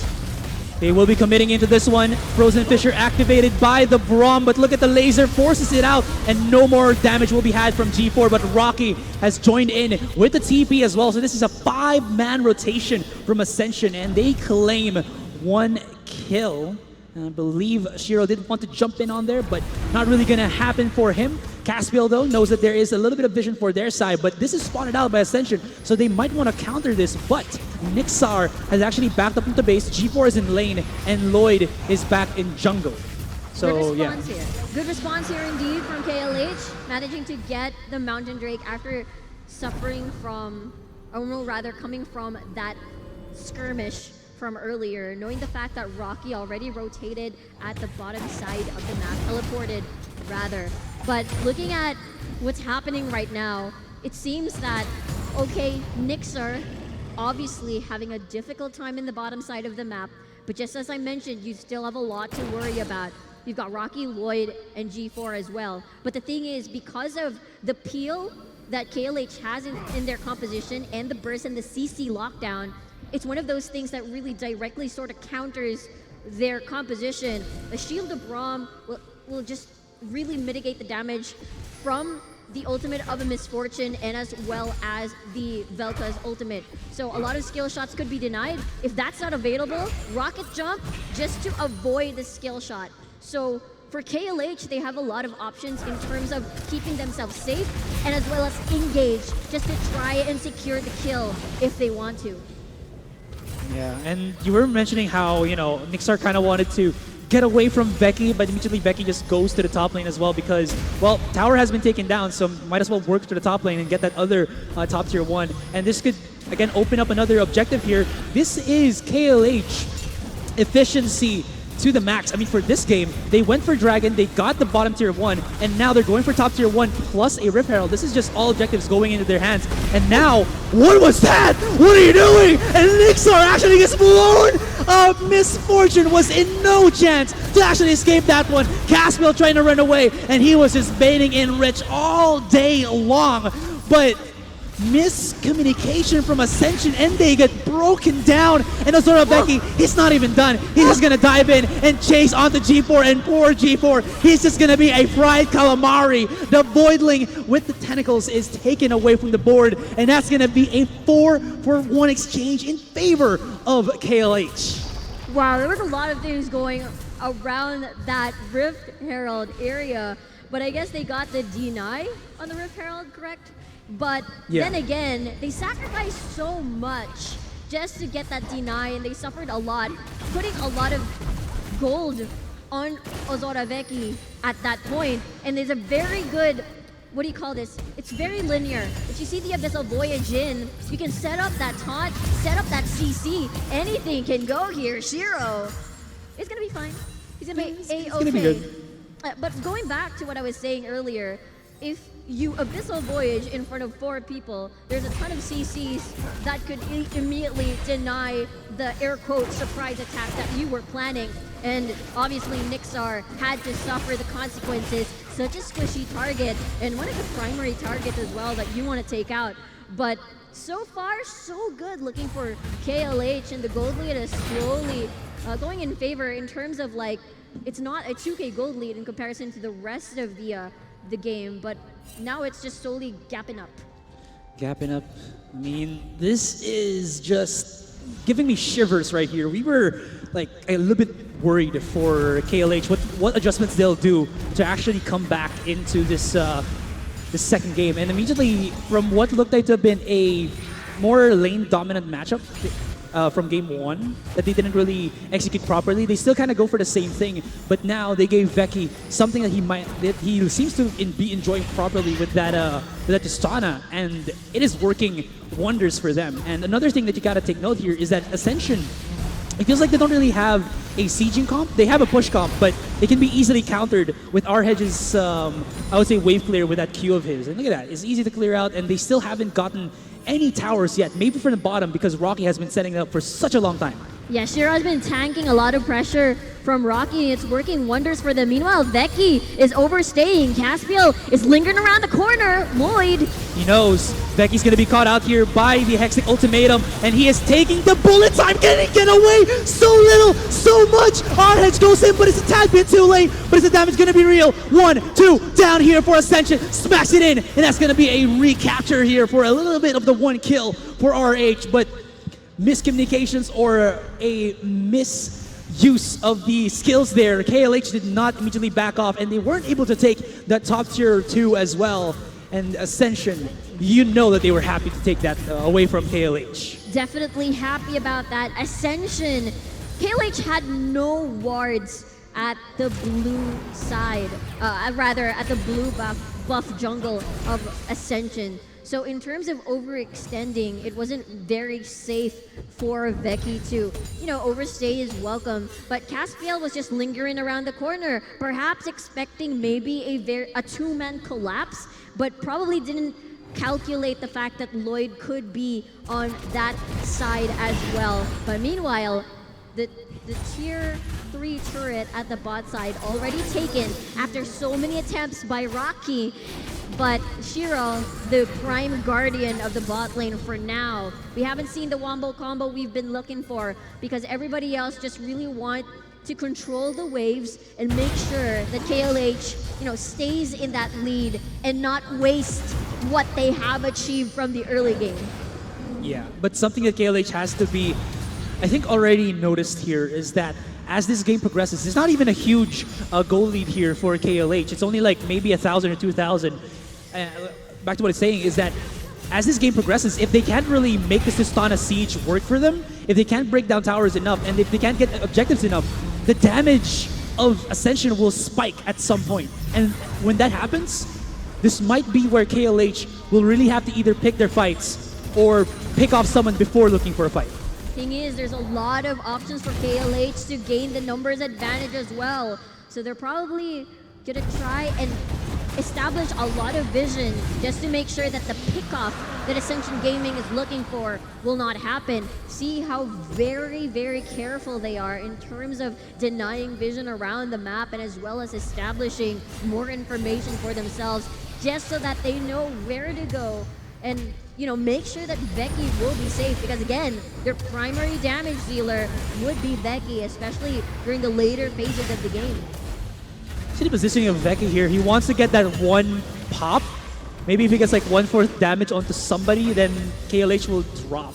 They will be committing into this one. Frozen Fissure activated by the Braum, but look at the laser, forces it out, and no more damage will be had from G4, but Rocky has joined in with the TP as well, so this is a 5-man rotation from Ascension, and they claim 1 kill. And I believe Shiro did want to jump in on there, but not really gonna happen for him. Caspiel, though, knows that there is a little bit of vision for their side, but this is spotted out by Ascension, so they might want to counter this, but Nixar has actually backed up into base, G4 is in lane, and Lloyd is back in jungle. So, good response here. Good response here indeed from KLH, managing to get the Mountain Drake after suffering from, or no, rather coming from that skirmish from earlier, knowing the fact that Rocky already rotated at the bottom side of the map, teleported rather. But looking at what's happening right now, it seems that, okay, Nixar obviously having a difficult time in the bottom side of the map, but just as I mentioned, you still have a lot to worry about. You've got Rocky, Lloyd, and G4 as well. But the thing is, because of the peel that KLH has in their composition and the burst and the CC lockdown, it's one of those things that really directly sort of counters their composition. The Shield of Braum will just really mitigate the damage from the ultimate of a misfortune and as well as the Vel'Koz ultimate. So a lot of skill shots could be denied. If that's not available, rocket jump just to avoid the skill shot. So for KLH, they have a lot of options in terms of keeping themselves safe and as well as engage just to try and secure the kill if they want to. Yeah, and you were mentioning how, Nixar kind of wanted to get away from Becky, but immediately Becky just goes to the top lane as well because, well, tower has been taken down, so might as well work to the top lane and get that other top tier 1. And this could, again, open up another objective here. This is KLH efficiency to the max. I mean, for this game, they went for Dragon, they got the bottom tier 1, and now they're going for top tier 1 plus a Rift Herald. This is just all objectives going into their hands. And now, what was that? What are you doing? And Nixar actually gets blown up. Misfortune was in no chance to actually escape that one. Caspiel trying to run away, and he was just baiting in Rich all day long. But miscommunication from Ascension, and they get broken down. And Azora Becky, he's not even done. He's just gonna dive in and chase onto G4, and poor G4, he's just gonna be a fried calamari. The Voidling with the tentacles is taken away from the board, and that's gonna be a 4-for-1 exchange in favor of KLH. Wow, there was a lot of things going around that Rift Herald area, but I guess they got the deny on the Rift Herald, correct? But Yeah. then again, they sacrificed so much just to get that deny, and they suffered a lot, putting a lot of gold on Ozora Veki at that point. And there's a very good, what do you call this? It's very linear. If you see the Abyssal Voyage in, you can set up that taunt, set up that CC. Anything can go here. Shiro, it's gonna be fine. He's gonna be A-okay. gonna be good. But going back to what I was saying earlier, if you Abyssal Voyage in front of 4 people, there's a ton of CCs that could immediately deny the air quote surprise attack that you were planning. And obviously Nixar had to suffer the consequences, such a squishy target, and one of the primary targets as well that you want to take out. But so far, so good, looking for KLH, and the gold lead is slowly going in favor in terms of like, it's not a 2K gold lead in comparison to the rest of the game, but now it's just slowly gapping up. Gapping up. I mean, this is just giving me shivers right here. We were like a little bit worried for KLH, what adjustments they'll do to actually come back into this this second game. And immediately, from what looked like to have been a more lane dominant matchup from game 1 that they didn't really execute properly, they still kind of go for the same thing. But now they gave Veki something that he seems to be enjoying properly with that Tristana, and it is working wonders for them. And another thing that you gotta take note here is that Ascension, it feels like they don't really have a sieging comp. They have a push comp, but it can be easily countered with Arhedge's, I would say, wave clear with that Q of his. And look at that, it's easy to clear out, and they still haven't gotten any towers yet, maybe from the bottom, because Rocky has been setting it up for such a long time. Yeah, Shiro has been tanking a lot of pressure from Rocky, and it's working wonders for them. Meanwhile, Veki is overstaying. Caspiel is lingering around the corner. Lloyd, He knows Becky's gonna be caught out here by the Hextech Ultimatum, and he is taking the bullet time. Can he get away? So little, so much. Arhedge goes in, but it's a tad bit too late. But is the damage gonna be real? 1, 2, down here for Ascension. Smacks it in, and that's gonna be a recapture here for a little bit of the 1 kill for RH. But miscommunications or a misuse of the skills there. KLH did not immediately back off, and they weren't able to take that top tier 2 as well. And Ascension, you know that they were happy to take that away from KLH. definitely happy about that. Ascension, KLH had no wards at the blue side, rather at the blue buff jungle of Ascension. So in terms of overextending, it wasn't very safe for Veki to, overstay his welcome. But Caspiel was just lingering around the corner, perhaps expecting maybe a 2-man collapse, but probably didn't calculate the fact that Lloyd could be on that side as well. But meanwhile, the tier 3 turret at the bot side already taken after so many attempts by Rocky. But Shiro, the prime guardian of the bot lane for now, we haven't seen the wombo combo we've been looking for, because everybody else just really want to control the waves and make sure that KLH, stays in that lead and not waste what they have achieved from the early game. Yeah, but something that KLH has to be, I think, already noticed here is that as this game progresses, it's not even a huge goal lead here for KLH. It's only like maybe 1,000 or 2,000. Back to what I'm saying is that as this game progresses, if they can't really make this Tristana siege work for them, if they can't break down towers enough, and if they can't get objectives enough, the damage of Ascension will spike at some point. And when that happens, this might be where KLH will really have to either pick their fights or pick off someone before looking for a fight. Thing is, there's a lot of options for KLH to gain the numbers advantage as well. So they're probably gonna try and establish a lot of vision just to make sure that the pickoff that Ascension Gaming is looking for will not happen. See how very, very careful they are in terms of denying vision around the map, and as well as establishing more information for themselves just so that they know where to go and make sure that Veki will be safe, because again, their primary damage dealer would be Veki, especially during the later phases of the game. See the positioning of Veki here. He wants to get that 1 pop. Maybe if he gets like 1/4 damage onto somebody, then KLH will drop.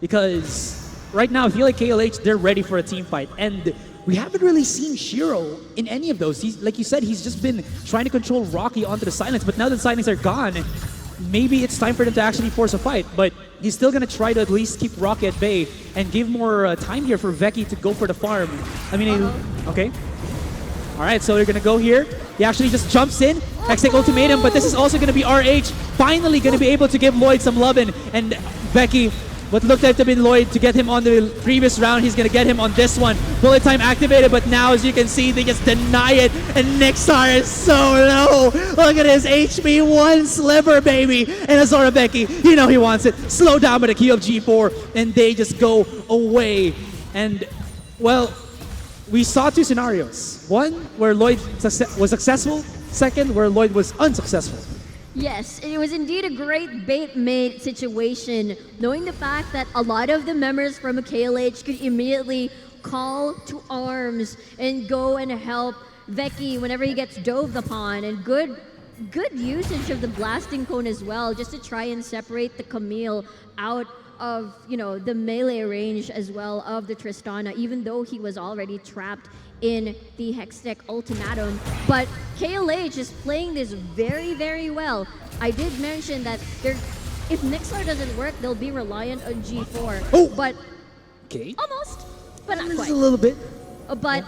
Because right now, I feel like KLH, they're ready for a team fight. And we haven't really seen Shiro in any of those. Like you said, he's just been trying to control Rocky onto the silence, but now that the silence are gone, maybe it's time for them to actually force a fight. But he's still gonna try to at least keep Rocky at bay and give more time here for Veki to go for the farm. I mean, okay. All right, so they're gonna go here. He actually just jumps in, Hextech ultimatum, but this is also gonna be RH finally gonna be able to give Lloyd some lovin', and Veki, what looked like to be Lloyd to get him on the previous round, he's gonna get him on this one. Bullet time activated, but now as you can see, they just deny it, and Nixar is so low. Look at his HP, one sliver, baby. And Azora Veki, you know he wants it. Slow down by the key of G4, and they just go away. And, well, we saw two scenarios. One, where Lloyd was successful. Second, where Lloyd was unsuccessful. Yes, it was indeed a great bait-mate situation, knowing the fact that a lot of the members from KLH could immediately call to arms and go and help Veki whenever he gets dove upon, and good usage of the blasting cone as well, just to try and separate the Camille out of, you know, the melee range as well of the Tristana, even though he was already trapped in the Hextech ultimatum. But KLH is playing this very, very well. I did mention that if Nixar doesn't work, they'll be reliant on G4. Oh! But Okay. almost, but not Just quite. a little bit. But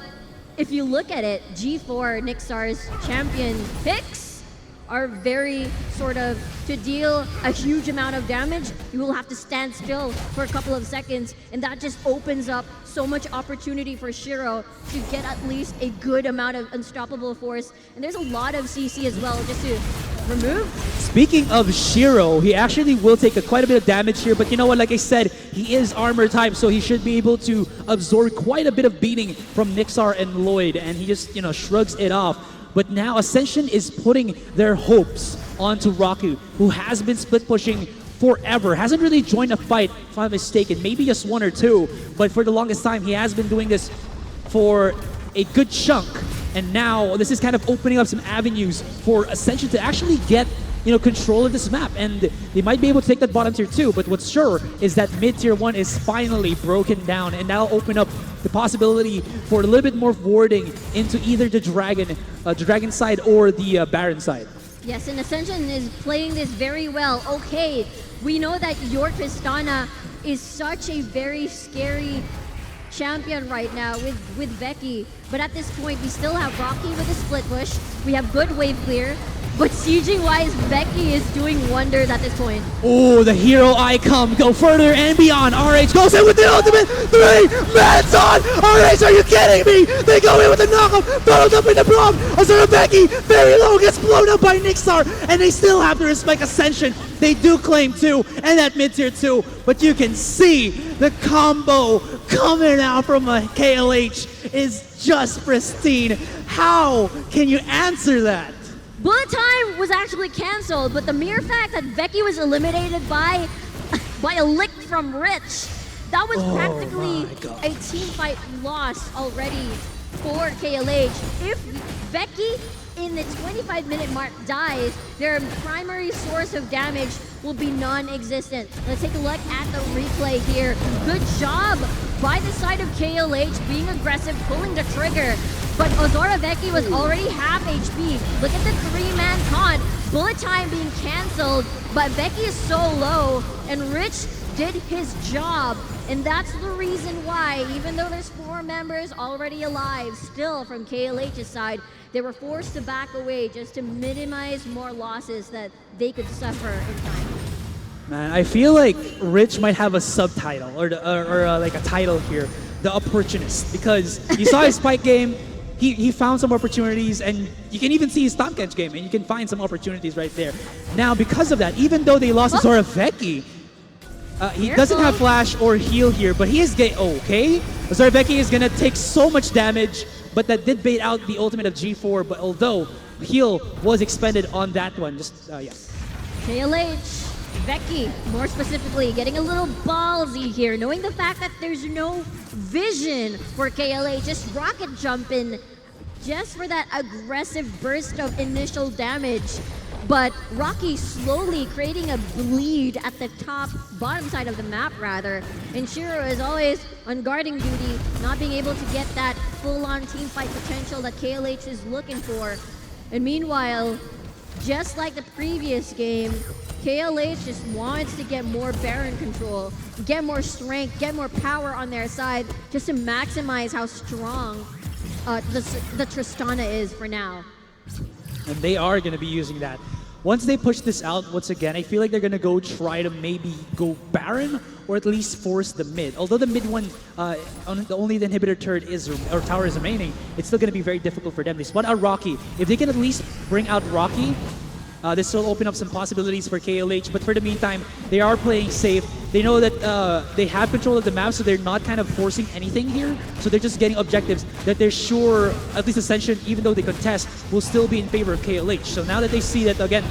if you look at it, G4, Nixar's champion picks are very sort of, to deal a huge amount of damage, you will have to stand still for a couple of seconds, and that just opens up so much opportunity for Shiro to get at least a good amount of unstoppable force. And there's a lot of CC as well, just to remove. Speaking of Shiro, he actually will take quite a bit of damage here, but you know what, like I said, he is armor type, so he should be able to absorb quite a bit of beating from Nixar and Lloyd, and he just, you know, shrugs it off. But now Ascension is putting their hopes onto Raku, who has been split pushing forever. Hasn't really joined a fight, if I'm mistaken, maybe just one or two, but for the longest time he has been doing this for a good chunk. And now this is kind of opening up some avenues for Ascension to actually get, you know, control of this map, and they might be able to take that bottom tier 2, but what's sure is that mid tier 1 is finally broken down, and that'll open up the possibility for a little bit more warding into either the dragon side or the Baron side. Yes, and Ascension is playing this very well. Okay, we know that your Tristana is such a very scary champion right now with Veki, but at this point we still have Rocky with a split push, we have good wave clear, but CG-wise, Veki is doing wonders at this point. Oh, the hero icon go further and beyond. RH goes in with the ultimate 3 man's on. RH, are you kidding me? They go in with the knockup, followed up with the bomb. Azura Veki, very low, gets blown up by Nixar, and they still have to respect Ascension. They do claim 2 and that mid tier 2, but you can see the combo coming out from a KLH is just pristine. How can you answer that? Bullet time was actually canceled, but the mere fact that Veki was eliminated by a lick from Rich, that was practically a team fight loss already for KLH. If Veki in the 25-minute mark dies, their primary source of damage will be non-existent. Let's take a look at the replay here. Good job by the side of KLH being aggressive, pulling the trigger. But Azora Veki was already half HP. Look at the 3-man taunt. Bullet time being canceled, but Veki is so low, and Rich did his job. And that's the reason why, even though there's 4 members already alive, still from KLH's side, they were forced to back away just to minimize more losses that they could suffer in time. Man, I feel like Rich might have a subtitle or like a title here, The Opportunist, because you saw his spike game, he found some opportunities, and you can even see his top catch game, and you can find some opportunities right there. Now, because of that, even though they lost Azora Veki, he doesn't have flash or heal here, but he is okay. Azora Veki is gonna take so much damage, but that did bait out the ultimate of G4, but although heal was expended on that one, yes. KLH, Veki, more specifically, getting a little ballsy here, knowing the fact that there's no vision for KLH, just rocket jumping, just for that aggressive burst of initial damage. But Rocky slowly creating a bleed at the bottom side of the map rather. And Shiro is always on guarding duty, not being able to get that full-on team fight potential that KLH is looking for. And meanwhile, just like the previous game, KLH just wants to get more Baron control, get more strength, get more power on their side, just to maximize how strong the Tristana is for now. And they are going to be using that. Once they push this out, once again, I feel like they're going to go try to maybe go Baron or at least force the mid. Although the mid one, only the inhibitor turret or tower is remaining, it's still going to be very difficult for them. They spun out Rocky. If they can at least bring out Rocky, this will open up some possibilities for KLH. But for the meantime, they are playing safe. They know that they have control of the map, so they're not kind of forcing anything here. So they're just getting objectives that they're sure, at least Ascension, even though they contest, will still be in favor of KLH. So now that they see that, again,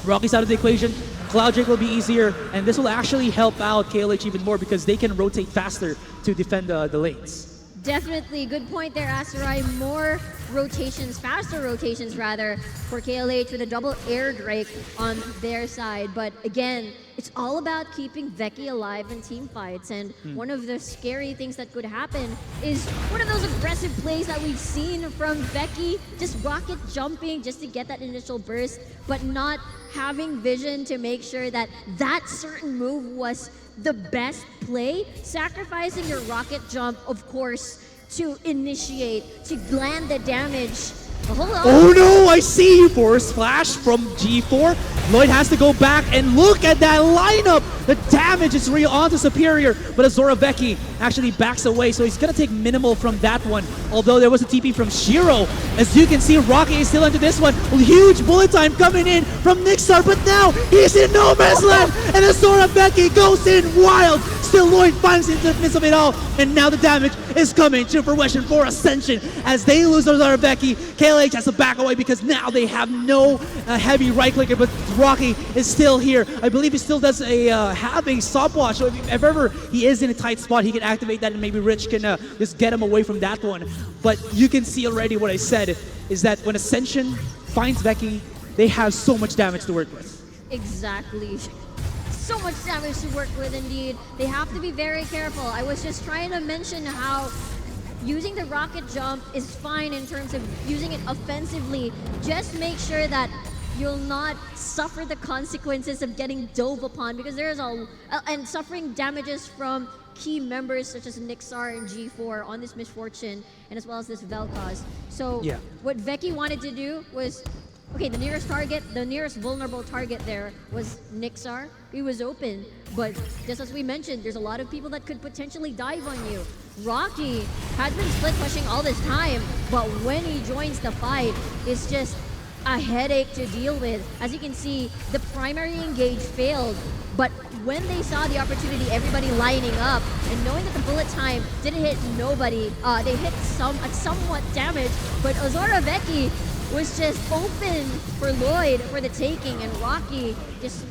Rocky's out of the equation, Cloud Drake will be easier, and this will actually help out KLH even more because they can rotate faster to defend the lanes. Definitely, good point there, Asteroid. More rotations, faster rotations rather, for KLH with a double air Drake on their side. But again, it's all about keeping Veki alive in team fights. And one of the scary things that could happen is one of those aggressive plays that we've seen from Veki, just rocket jumping just to get that initial burst, but not having vision to make sure that that certain move was the best play, sacrificing your rocket jump, of course, to initiate, to land the damage. Hold on. Oh no, I see you, Force Flash from G4. Lloyd has to go back and look at that lineup. The damage is real onto Superior, but Azora Veki actually backs away, so he's gonna take minimal from that one. Although there was a TP from Shiro. As you can see, Rocky is still into this one. Huge bullet time coming in from Nixar, but now he's in no man's land, and Azora Veki goes in wild. Still Lloyd finds the midst of it all, and now the damage is coming to fruition for Ascension. As they lose Azora Veki, KLH has to back away because now they have no heavy right clicker, but Rocky is still here. I believe he still does have a stopwatch, so if ever he is in a tight spot, he can activate that and maybe Rich can just get him away from that one. But you can see already what I said, is that when Ascension finds Veki, they have so much damage to work with. Exactly. So much damage to work with indeed. They have to be very careful. I was just trying to mention how using the rocket jump is fine in terms of using it offensively. Just make sure that you'll not suffer the consequences of getting dove upon, because there's and suffering damages from key members such as Nixar and G4 on this misfortune, and as well as this Vel'Koz. So what Veki wanted to do was, okay, the nearest target, the nearest vulnerable target there was Nixar. He was open, but just as we mentioned, there's a lot of people that could potentially dive on you. Rocky has been split pushing all this time, but when he joins the fight, it's just a headache to deal with. As you can see, the primary engage failed, but when they saw the opportunity, everybody lining up, and knowing that the bullet time didn't hit nobody, they hit somewhat damage, but Azora Veki was just open for Lloyd for the taking, and Rocky just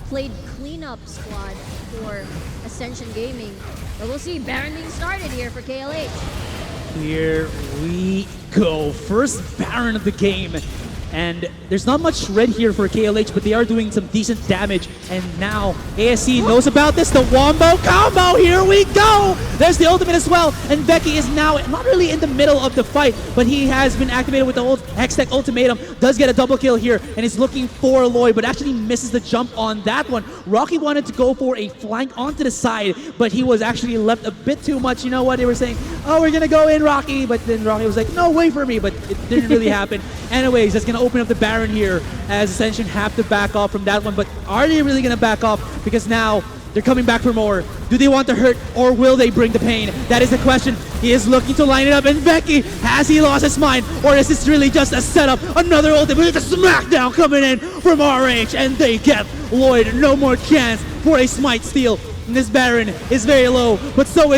played cleanup squad for Ascension Gaming. But we'll see Baron being started here for KLH. Here we go. First Baron of the game. And there's not much red here for KLH, but they are doing some decent damage. And now ASC knows about this. The Wombo combo, here we go! There's the ultimate as well. And Veki is now not really in the middle of the fight, but he has been activated with the Hextech ultimatum. Does get a double kill here, and is looking for Lloyd, but actually misses the jump on that one. Rocky wanted to go for a flank onto the side, but he was actually left a bit too much. You know what? They were saying, oh, we're gonna go in, Rocky. But then Rocky was like, no, wait for me. But it didn't really happen. Anyways, that's gonna open up the Baron here, as Ascension have to back off from that one. But are they really gonna back off? Because now they're coming back for more. Do they want to hurt, or will they bring the pain? That is the question. He is looking to line it up, and Veki, has he lost his mind, or is this really just a setup? Another ultimate with a smackdown coming in from RH, and they get Lloyd no more chance for a smite steal. And this Baron is very low, but so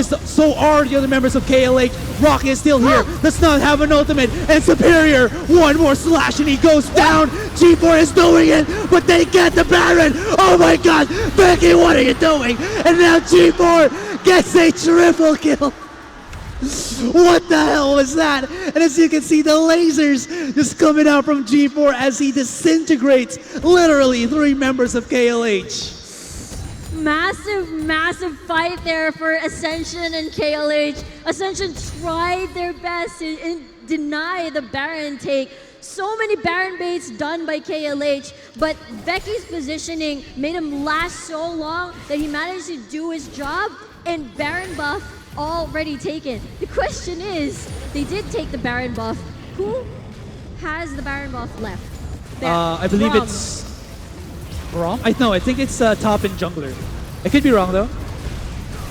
are the other members of KLH. Rocky is still here, does not have an ultimate, and Superior, one more slash and he goes down. G4 is doing it, but they get the Baron. Oh my god, Becky, what are you doing? And now G4 gets a triple kill. What the hell was that? And as you can see, the lasers just coming out from G4 as he disintegrates literally 3 members of KLH. massive fight there for Ascension and KLH. Ascension tried their best to deny the Baron take. So many Baron baits done by KLH, but Becky's positioning made him last so long that he managed to do his job, and Baron buff already taken. The question is, they did take the Baron buff. Who has the Baron buff left? There. I believe Rom. it's Rom. I think it's top and jungler. I could be wrong though.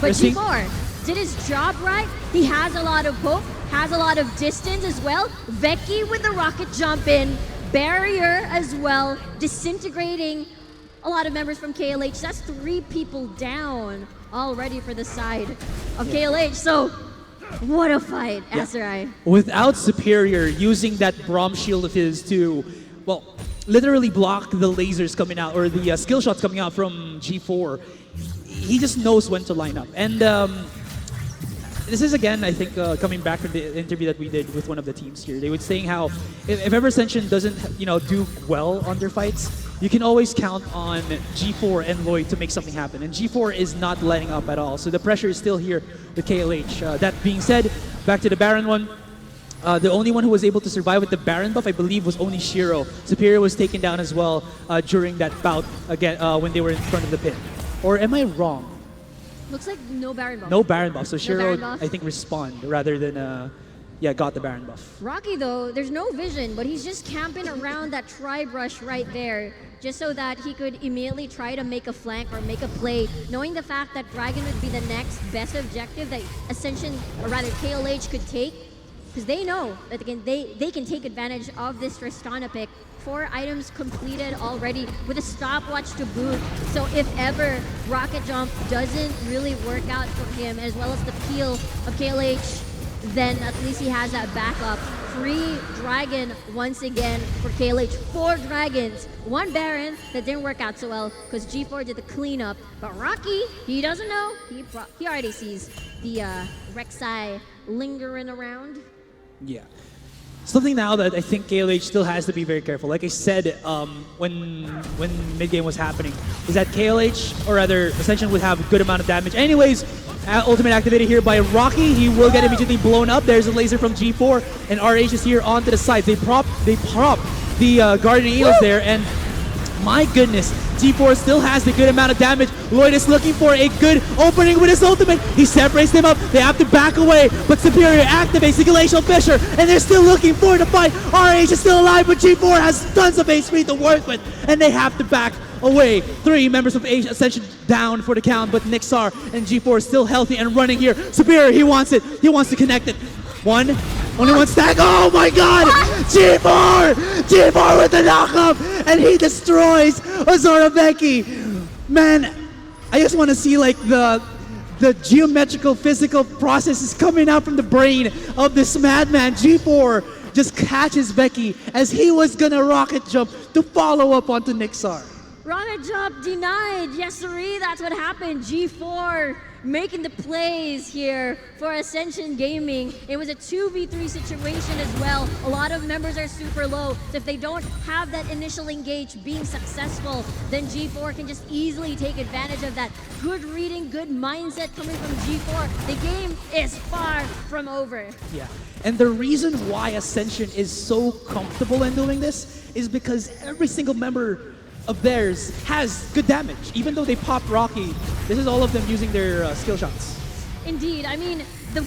But We're seeing- G4 did his job right. He has a lot of hope, has a lot of distance as well. Veki with the rocket jump in, barrier as well, disintegrating a lot of members from KLH. That's 3 people down already for the side of KLH. So, what a fight, Aserai. Without Superior using that Braum shield of his to, well, literally block the lasers coming out or the skill shots coming out from G4, he just knows when to line up. And this is again, I think, coming back from the interview that we did with one of the teams here. They were saying how if ever Ascension doesn't, do well on their fights, you can always count on G4 and Lloyd to make something happen. And G4 is not letting up at all. So the pressure is still here with KLH. That being said, back to the Baron one. The only one who was able to survive with the Baron buff, I believe, was only Shiro. Superior was taken down as well during that bout again when they were in front of the pit. Or am I wrong? Looks like no Baron buff. No Baron buff. So Shiro, Baron buff. I think, respawned rather than, got the Baron buff. Rocky, though, there's no vision, but he's just camping around that tri-brush right there, just so that he could immediately try to make a flank or make a play, knowing the fact that Dragon would be the next best objective that Ascension, or rather KLH, could take, because they know that they can take advantage of this Tristana pick. 4 items completed already with a stopwatch to boot. So if ever Rocket Jump doesn't really work out for him, as well as the peel of KLH, then at least he has that backup. Free Dragon once again for KLH. 4 Dragons, 1 Baron that didn't work out so well because G4 did the cleanup. But Rocky, he doesn't know. He already sees the Rek'Sai lingering around. Yeah. Something now that I think KLH still has to be very careful. Like I said, when mid-game was happening, is that KLH, or rather Ascension, would have a good amount of damage. Anyways, ultimate activated here by Rocky. He will get immediately blown up. There's a laser from G4, and RH is here onto the side. They prop the Guardian Eagles there, and my goodness, G4 still has the good amount of damage. Lloyd is looking for a good opening with his ultimate. He separates them up. They have to back away, but Superior activates the Glacial Fissure, and they're still looking for the fight. RH is still alive, but G4 has tons of HP to work with, and they have to back away. 3 members of Ascension down for the count, but Nixar and G4 is still healthy and running here. Superior, he wants it. He wants to connect it. Only one stack. Oh my god! G4! G4 with the knockup! And he destroys Azora Becky. Man, I just want to see like the geometrical physical processes coming out from the brain of this madman. G4 just catches Becky as he was gonna rocket jump to follow up onto Nixar. Rocket jump denied. Yes, sirree, that's what happened. G4 making the plays here for Ascension Gaming. It was a 2v3 situation as well. A lot of members are super low, so if they don't have that initial engage being successful, then G4 can just easily take advantage of that. Good reading, good mindset coming from G4. The game is far from over. Yeah. And the reason why Ascension is so comfortable in doing this is because every single member of theirs has good damage. Even though they popped Rocky, this is all of them using their skill shots. Indeed. I mean, the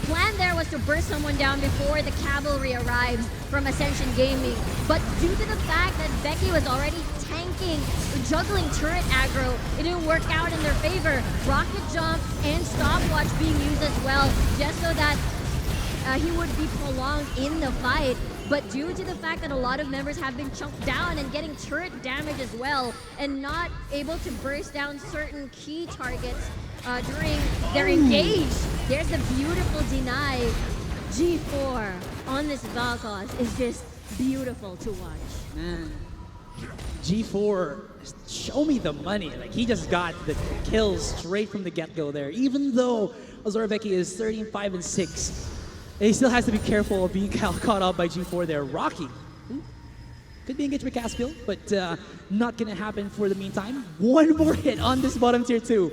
plan there was to burst someone down before the cavalry arrives from Ascension Gaming. But due to the fact that Becky was already tanking, juggling turret aggro, it didn't work out in their favor. Rocket jump and stopwatch being used as well, just so that he would be prolonged in the fight. But due to the fact that a lot of members have been chunked down and getting turret damage as well, and not able to burst down certain key targets during their engage, there's a beautiful deny. G4 on this Valkos is just beautiful to watch. Man, G4, show me the money. Like, he just got the kills straight from the get-go there. Even though Azora Becky is 13-5-6, he still has to be careful of being caught up by G4 there. Rocky. Could be engaged by Caspiel, but not gonna happen for the meantime. One more hit on this bottom tier 2.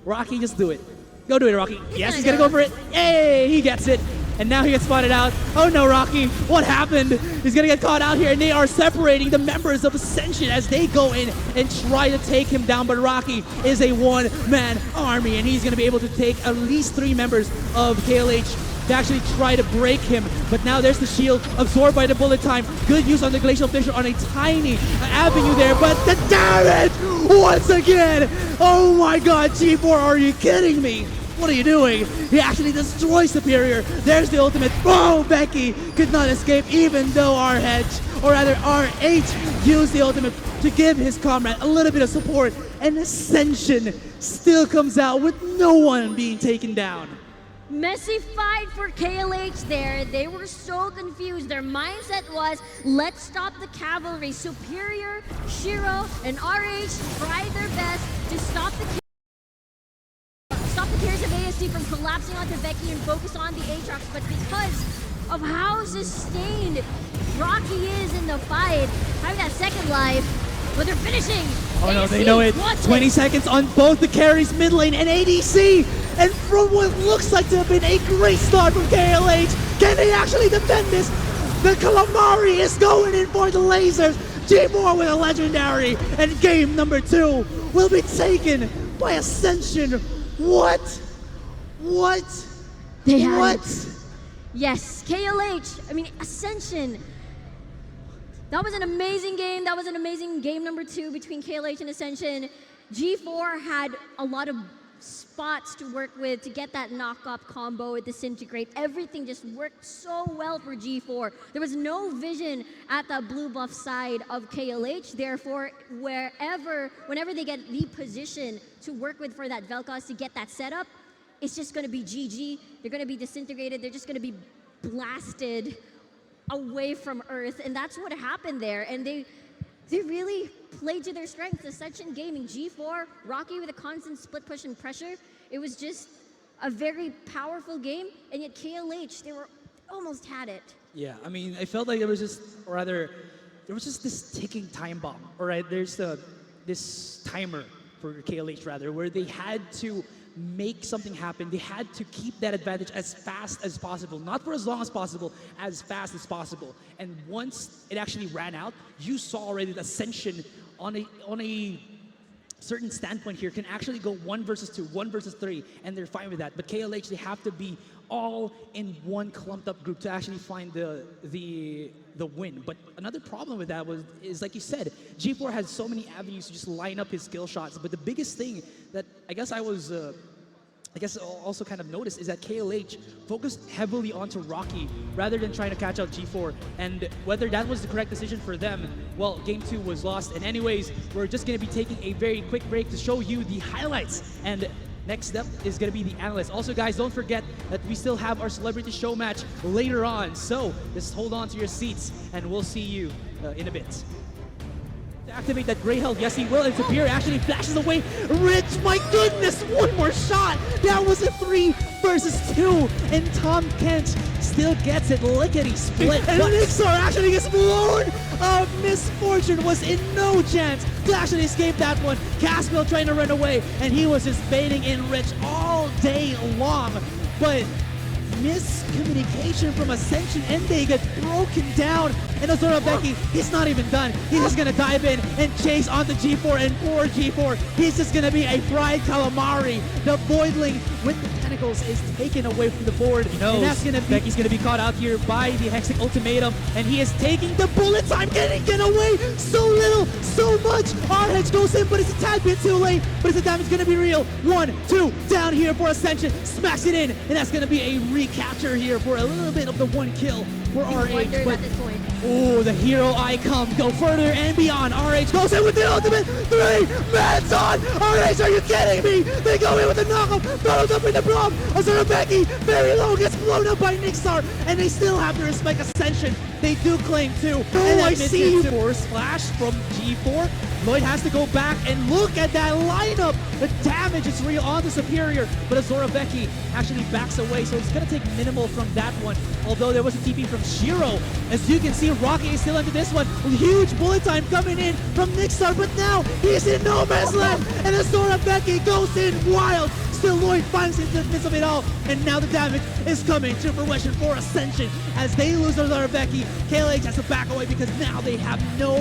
Rocky, just do it. Go do it, Rocky. Yes, he's gonna go for it. Hey, he gets it. And now he gets spotted out. Oh no, Rocky, what happened? He's gonna get caught out here, and they are separating the members of Ascension as they go in and try to take him down. But Rocky is a one-man army, and he's gonna be able to take at least 3 members of KLH to actually try to break him. But now there's the shield absorbed by the bullet time. Good use on the Glacial Fissure on a tiny avenue there, but the damage once again. Oh my god, G4, are you kidding me? What are you doing? He actually destroys Superior. There's the ultimate. Oh, Becky could not escape even though RH, or rather RH, used the ultimate to give his comrade a little bit of support, and Ascension still comes out with no one being taken down. Messy fight for KLH there. They were so confused. Their mindset was, let's stop the cavalry. Superior, Shiro, and RH tried their best to stop the carries of ASC from collapsing onto Becky and focus on the Aatrox, but because of how sustained Rocky is in the fight, having that second life, but they're finishing. Oh no, ASC, they know it. watch 20 seconds on both the carries, mid lane and ADC. And from what looks like to have been a great start from KLH, can they actually defend this? The Calamari is going in for the lasers. G4 with a legendary, and game number 2 will be taken by Ascension. What? They had What? it. Yes, KLH, I mean, Ascension. That was an amazing game. That was an amazing game number 2 between KLH and Ascension. G4 had a lot of spots to work with to get that knockoff combo with Disintegrate. Everything just worked so well for G4. There was no vision at the blue buff side of KLH. Therefore, whenever they get the position to work with for that Vel'Koz to get that setup, it's just going to be GG. They're going to be disintegrated. They're just going to be blasted away from Earth, and that's what happened there. And they really played to their strengths. Ascension Gaming, G4, Rocky with a constant split push and pressure. It was just a very powerful game, and yet KLH, they were almost had it. Yeah, I mean, I felt like there was just this ticking time bomb. All right, there's this timer for KLH rather, where they had to make something happen. They had to keep that advantage as fast as possible, not for as long as possible, as fast as possible. And once it actually ran out, you saw already that Ascension on a certain standpoint here can actually go 1 versus 2, 1 versus 3, and they're fine with that. But KLH, they have to be all in one clumped up group to actually find the win. But another problem with that is like you said, G4 has so many avenues to just line up his skill shots. But the biggest thing that I guess also kind of noticed is that KLH focused heavily onto Rocky rather than trying to catch out G4. And whether that was the correct decision for them, well, game 2 was lost. And anyways, we're just going to be taking a very quick break to show you the highlights. And next up is going to be the analyst. Also, guys, don't forget that we still have our celebrity show match later on. So just hold on to your seats, and we'll see you in a bit. To activate that gray health, yes he will, and Superior actually flashes away. Rich, my goodness, one more shot. That was a 3 versus 2, and Tom Kent still gets it lickety split. And Nixar actually gets blown. Misfortune was in no chance to actually escape that one. Caspiel trying to run away, and he was just baiting in Rich all day long. But miscommunication from Ascension, and they get broken down. And Azura Becky, he's not even done. He's just gonna dive in and chase onto G4, and poor G4, he's just gonna be a fried calamari. The Voidling with the tentacles is taken away from the board, and that's gonna be, Becky's gonna be caught out here by the Hextech Ultimatum, and he is taking the bullet time. Can he get away? So little, so much. RH goes in, but it's a tad bit too late, but the damage is gonna be real. 1, 2, down here for Ascension, smacks it in, and that's gonna be a recapture here for a little bit of the 1 kill for RH. But oh, the hero icon go further and beyond. RH goes in with the ultimate. 3 man's on. RH, are you kidding me? They go in with the knockoff, followed up with the bomb. Azura Becky, very low, gets blown up by Nixar, and they still have to respect Ascension. They do claim too. Oh, I see you. Force splash from G4. Lloyd has to go back and look at that lineup. The damage is real on the Superior, but Azora Becky actually backs away, so it's going to take minimal from that one. Although there was a TP from Shiro. As you can see, Rocky is still into this one. Huge bullet time coming in from Nixar, but now he's in no man's land, and Azora Becky goes in wild. Still, Lloyd finds in the midst of it all, and now the damage is coming to fruition for Ascension. As they lose Azora Becky, KLH has to back away because now they have no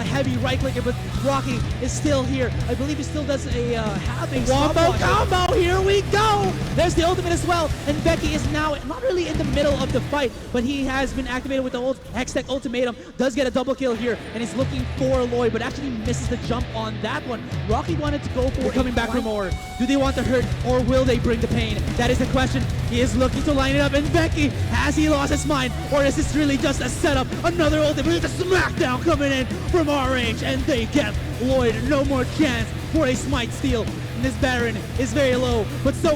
heavy right clicker, but Rocky is still here. I believe he still does have a wombo combo. Here we go. There's the ultimate as well, and Becky is now not really in the middle of the fight, but he has been activated with the old Hextech ultimatum. Does get a double kill here, and he's looking for Lloyd, but actually misses the jump on that one. Rocky wanted to go for coming back for more. Do they want to hurt, or will they bring the pain? That is the question. He is looking to line it up, and Becky, has he lost his mind, or is this really just a setup? Another ultimate with a smackdown coming in from RH, and they get Lloyd no more chance for a smite steal. And this Baron is very low, but so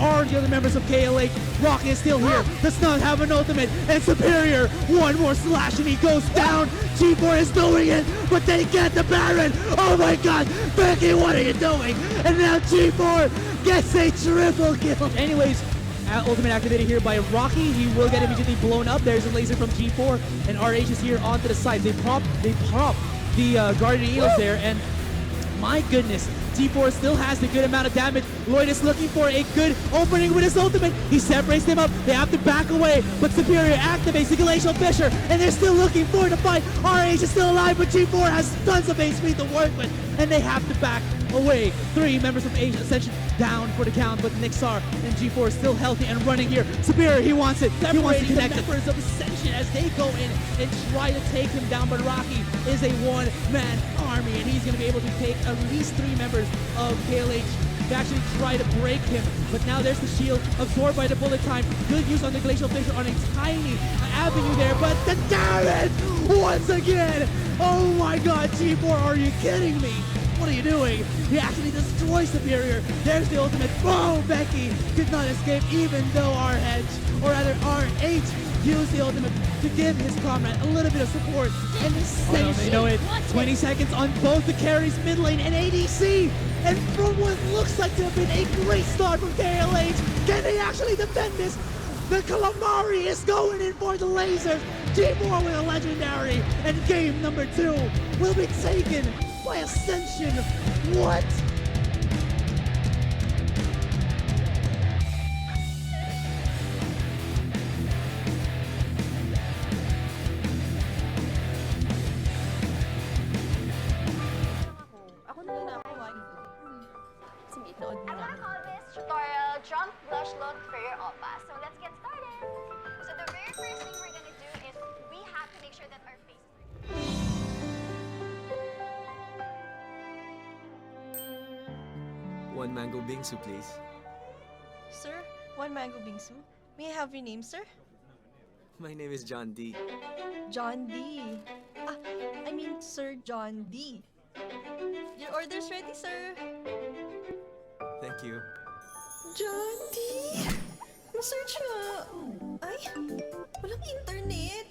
are the other members of KLH. Rocky is still here, does not have an ultimate, and Superior, one more slash and he goes down. G4 is doing it, but they get the Baron. Oh my god, Becky, what are you doing? And now G4 gets a triple kill. Anyways, ultimate activated here by Rocky. He will get immediately blown up. There's a laser from G4, and RH is here onto the side. They pop the Guardian Eagles there, and my goodness, G4 still has the good amount of damage. Lloyd is looking for a good opening with his ultimate. He separates them up. They have to back away, but Superior activates the Glacial Fissure, and they're still looking for the fight. RH is still alive, but G4 has tons of HP to work with, and they have to back away. 3 members of Ascension down for the count, but Nixar and G4 is still healthy and running here. Superior, he wants it. He wants to connect the members of Ascension as they go in and try to take him down, but Rocky is a one-man army, and he's going to be able to take at least 3 members of KLH to actually try to break him. But now there's the shield absorbed by the bullet time. Good use on the Glacial Fissure on a tiny avenue there, but the damage once again. Oh my god, G4, are you kidding me? What are you doing? He actually destroys Superior. There's the ultimate. Boom! Becky could not escape, even though RH used the ultimate to give his comrade a little bit of support. And they know it. 20 seconds on both the carries, mid lane, and ADC. And from what looks like to have been a great start from KLH, can they actually defend this? The Calamari is going in for the lasers. G4 with a legendary, and game number 2 will be taken by Ascension. What? Ako na lang ako. Sige, nood I'm na. gonna call this tutorial Jump Blush Look for your Oppa. So let's get started. So the very first thing we're gonna do is we have to make sure that our face. One mango bingsu, please. Sir, one mango bingsu. May I have your name, sir? My name is John D. John D. I mean Sir John D. Your order's ready, sir. Thank you. John D. Search nga. Ay, walang internet.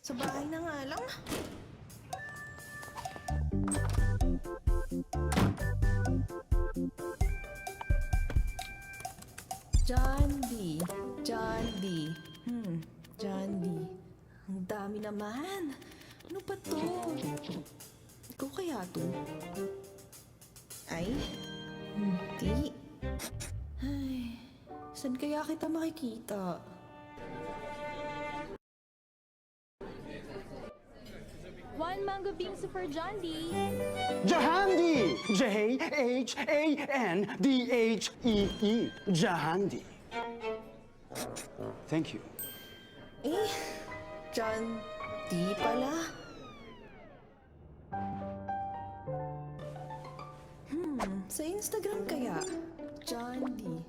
Sa bahay na nga lang. John D. John D. John D. Ang dami naman. Ano ba to? Ikaw kaya to? Ay, hindi. Ay, saan kaya kita makikita? One mango bingsu for John D. Jahandi! Jahndee. Jahandi. Thank you. Eh, John D pala. Sa Instagram kaya? John D.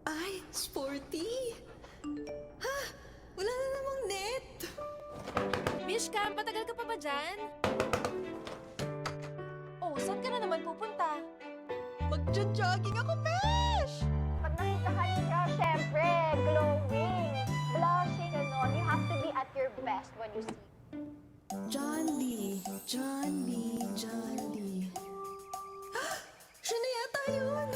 Ay, sporty! Ha! Wala na namang net! Mishka, patagal ka pa ba dyan? Oh, saan ka na naman pupunta? Magja-jogging ako, Besh! Pag nakita ka ni Crush you see. John D. John D. John D. Siya na yata yun!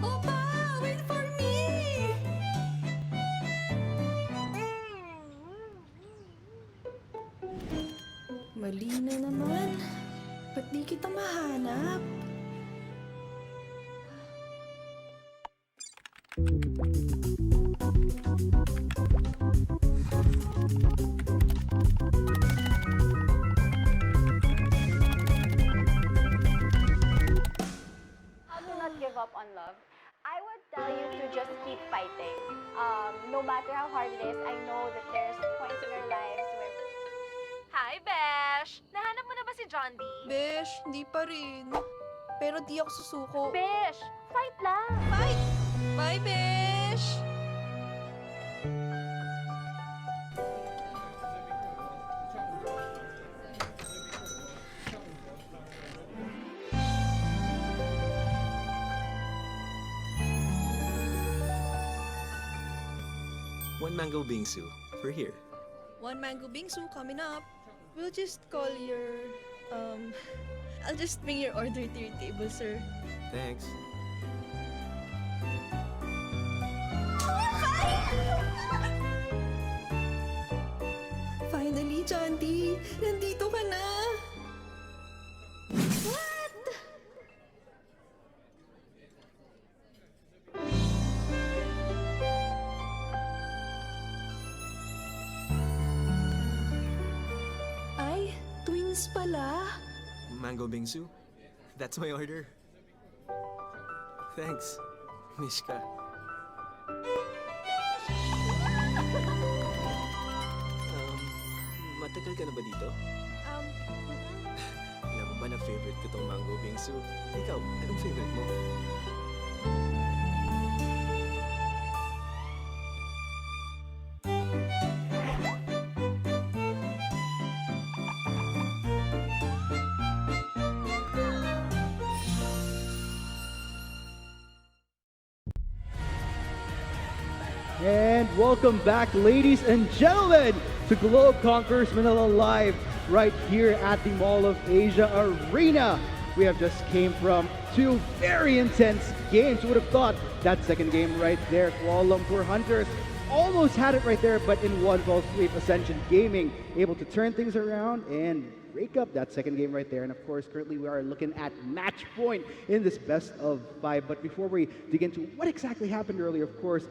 Opa! Wait for me! Mali na naman. Ba't di kita mahanap? How to not give up on love? I would tell you to just keep fighting. No matter how hard it is, I know that there's points in our lives where... Hi, Besh! Nahanap mo na ba si John D? Besh, hindi pa rin. Pero di ako susuko. Bish, fight lang! Bye! Bye, Besh! One mango bingsu for here. One mango bingsu coming up. We'll just call your, I'll just bring your order to your table, sir. Thanks. Finally, John D! Nandito ka na! Ay, twins pala. Mango bingsu? That's my order. Thanks, Mishka. Matagal ka na ba dito? Alam mo ba na favorite ko tong mango bingsu? Ikaw, anong favorite mo? And welcome back, ladies and gentlemen, to Globe Conquerors Manila Live right here at the Mall of Asia Arena. We have just came from two very intense games. Who would have thought that second game right there, Kuala Lumpur Hunters almost had it right there, but in one fell sweep, Ascension Gaming able to turn things around and break up that second game right there. And of course, currently we are looking at match point in this best of 5. But before we dig into what exactly happened earlier, of course,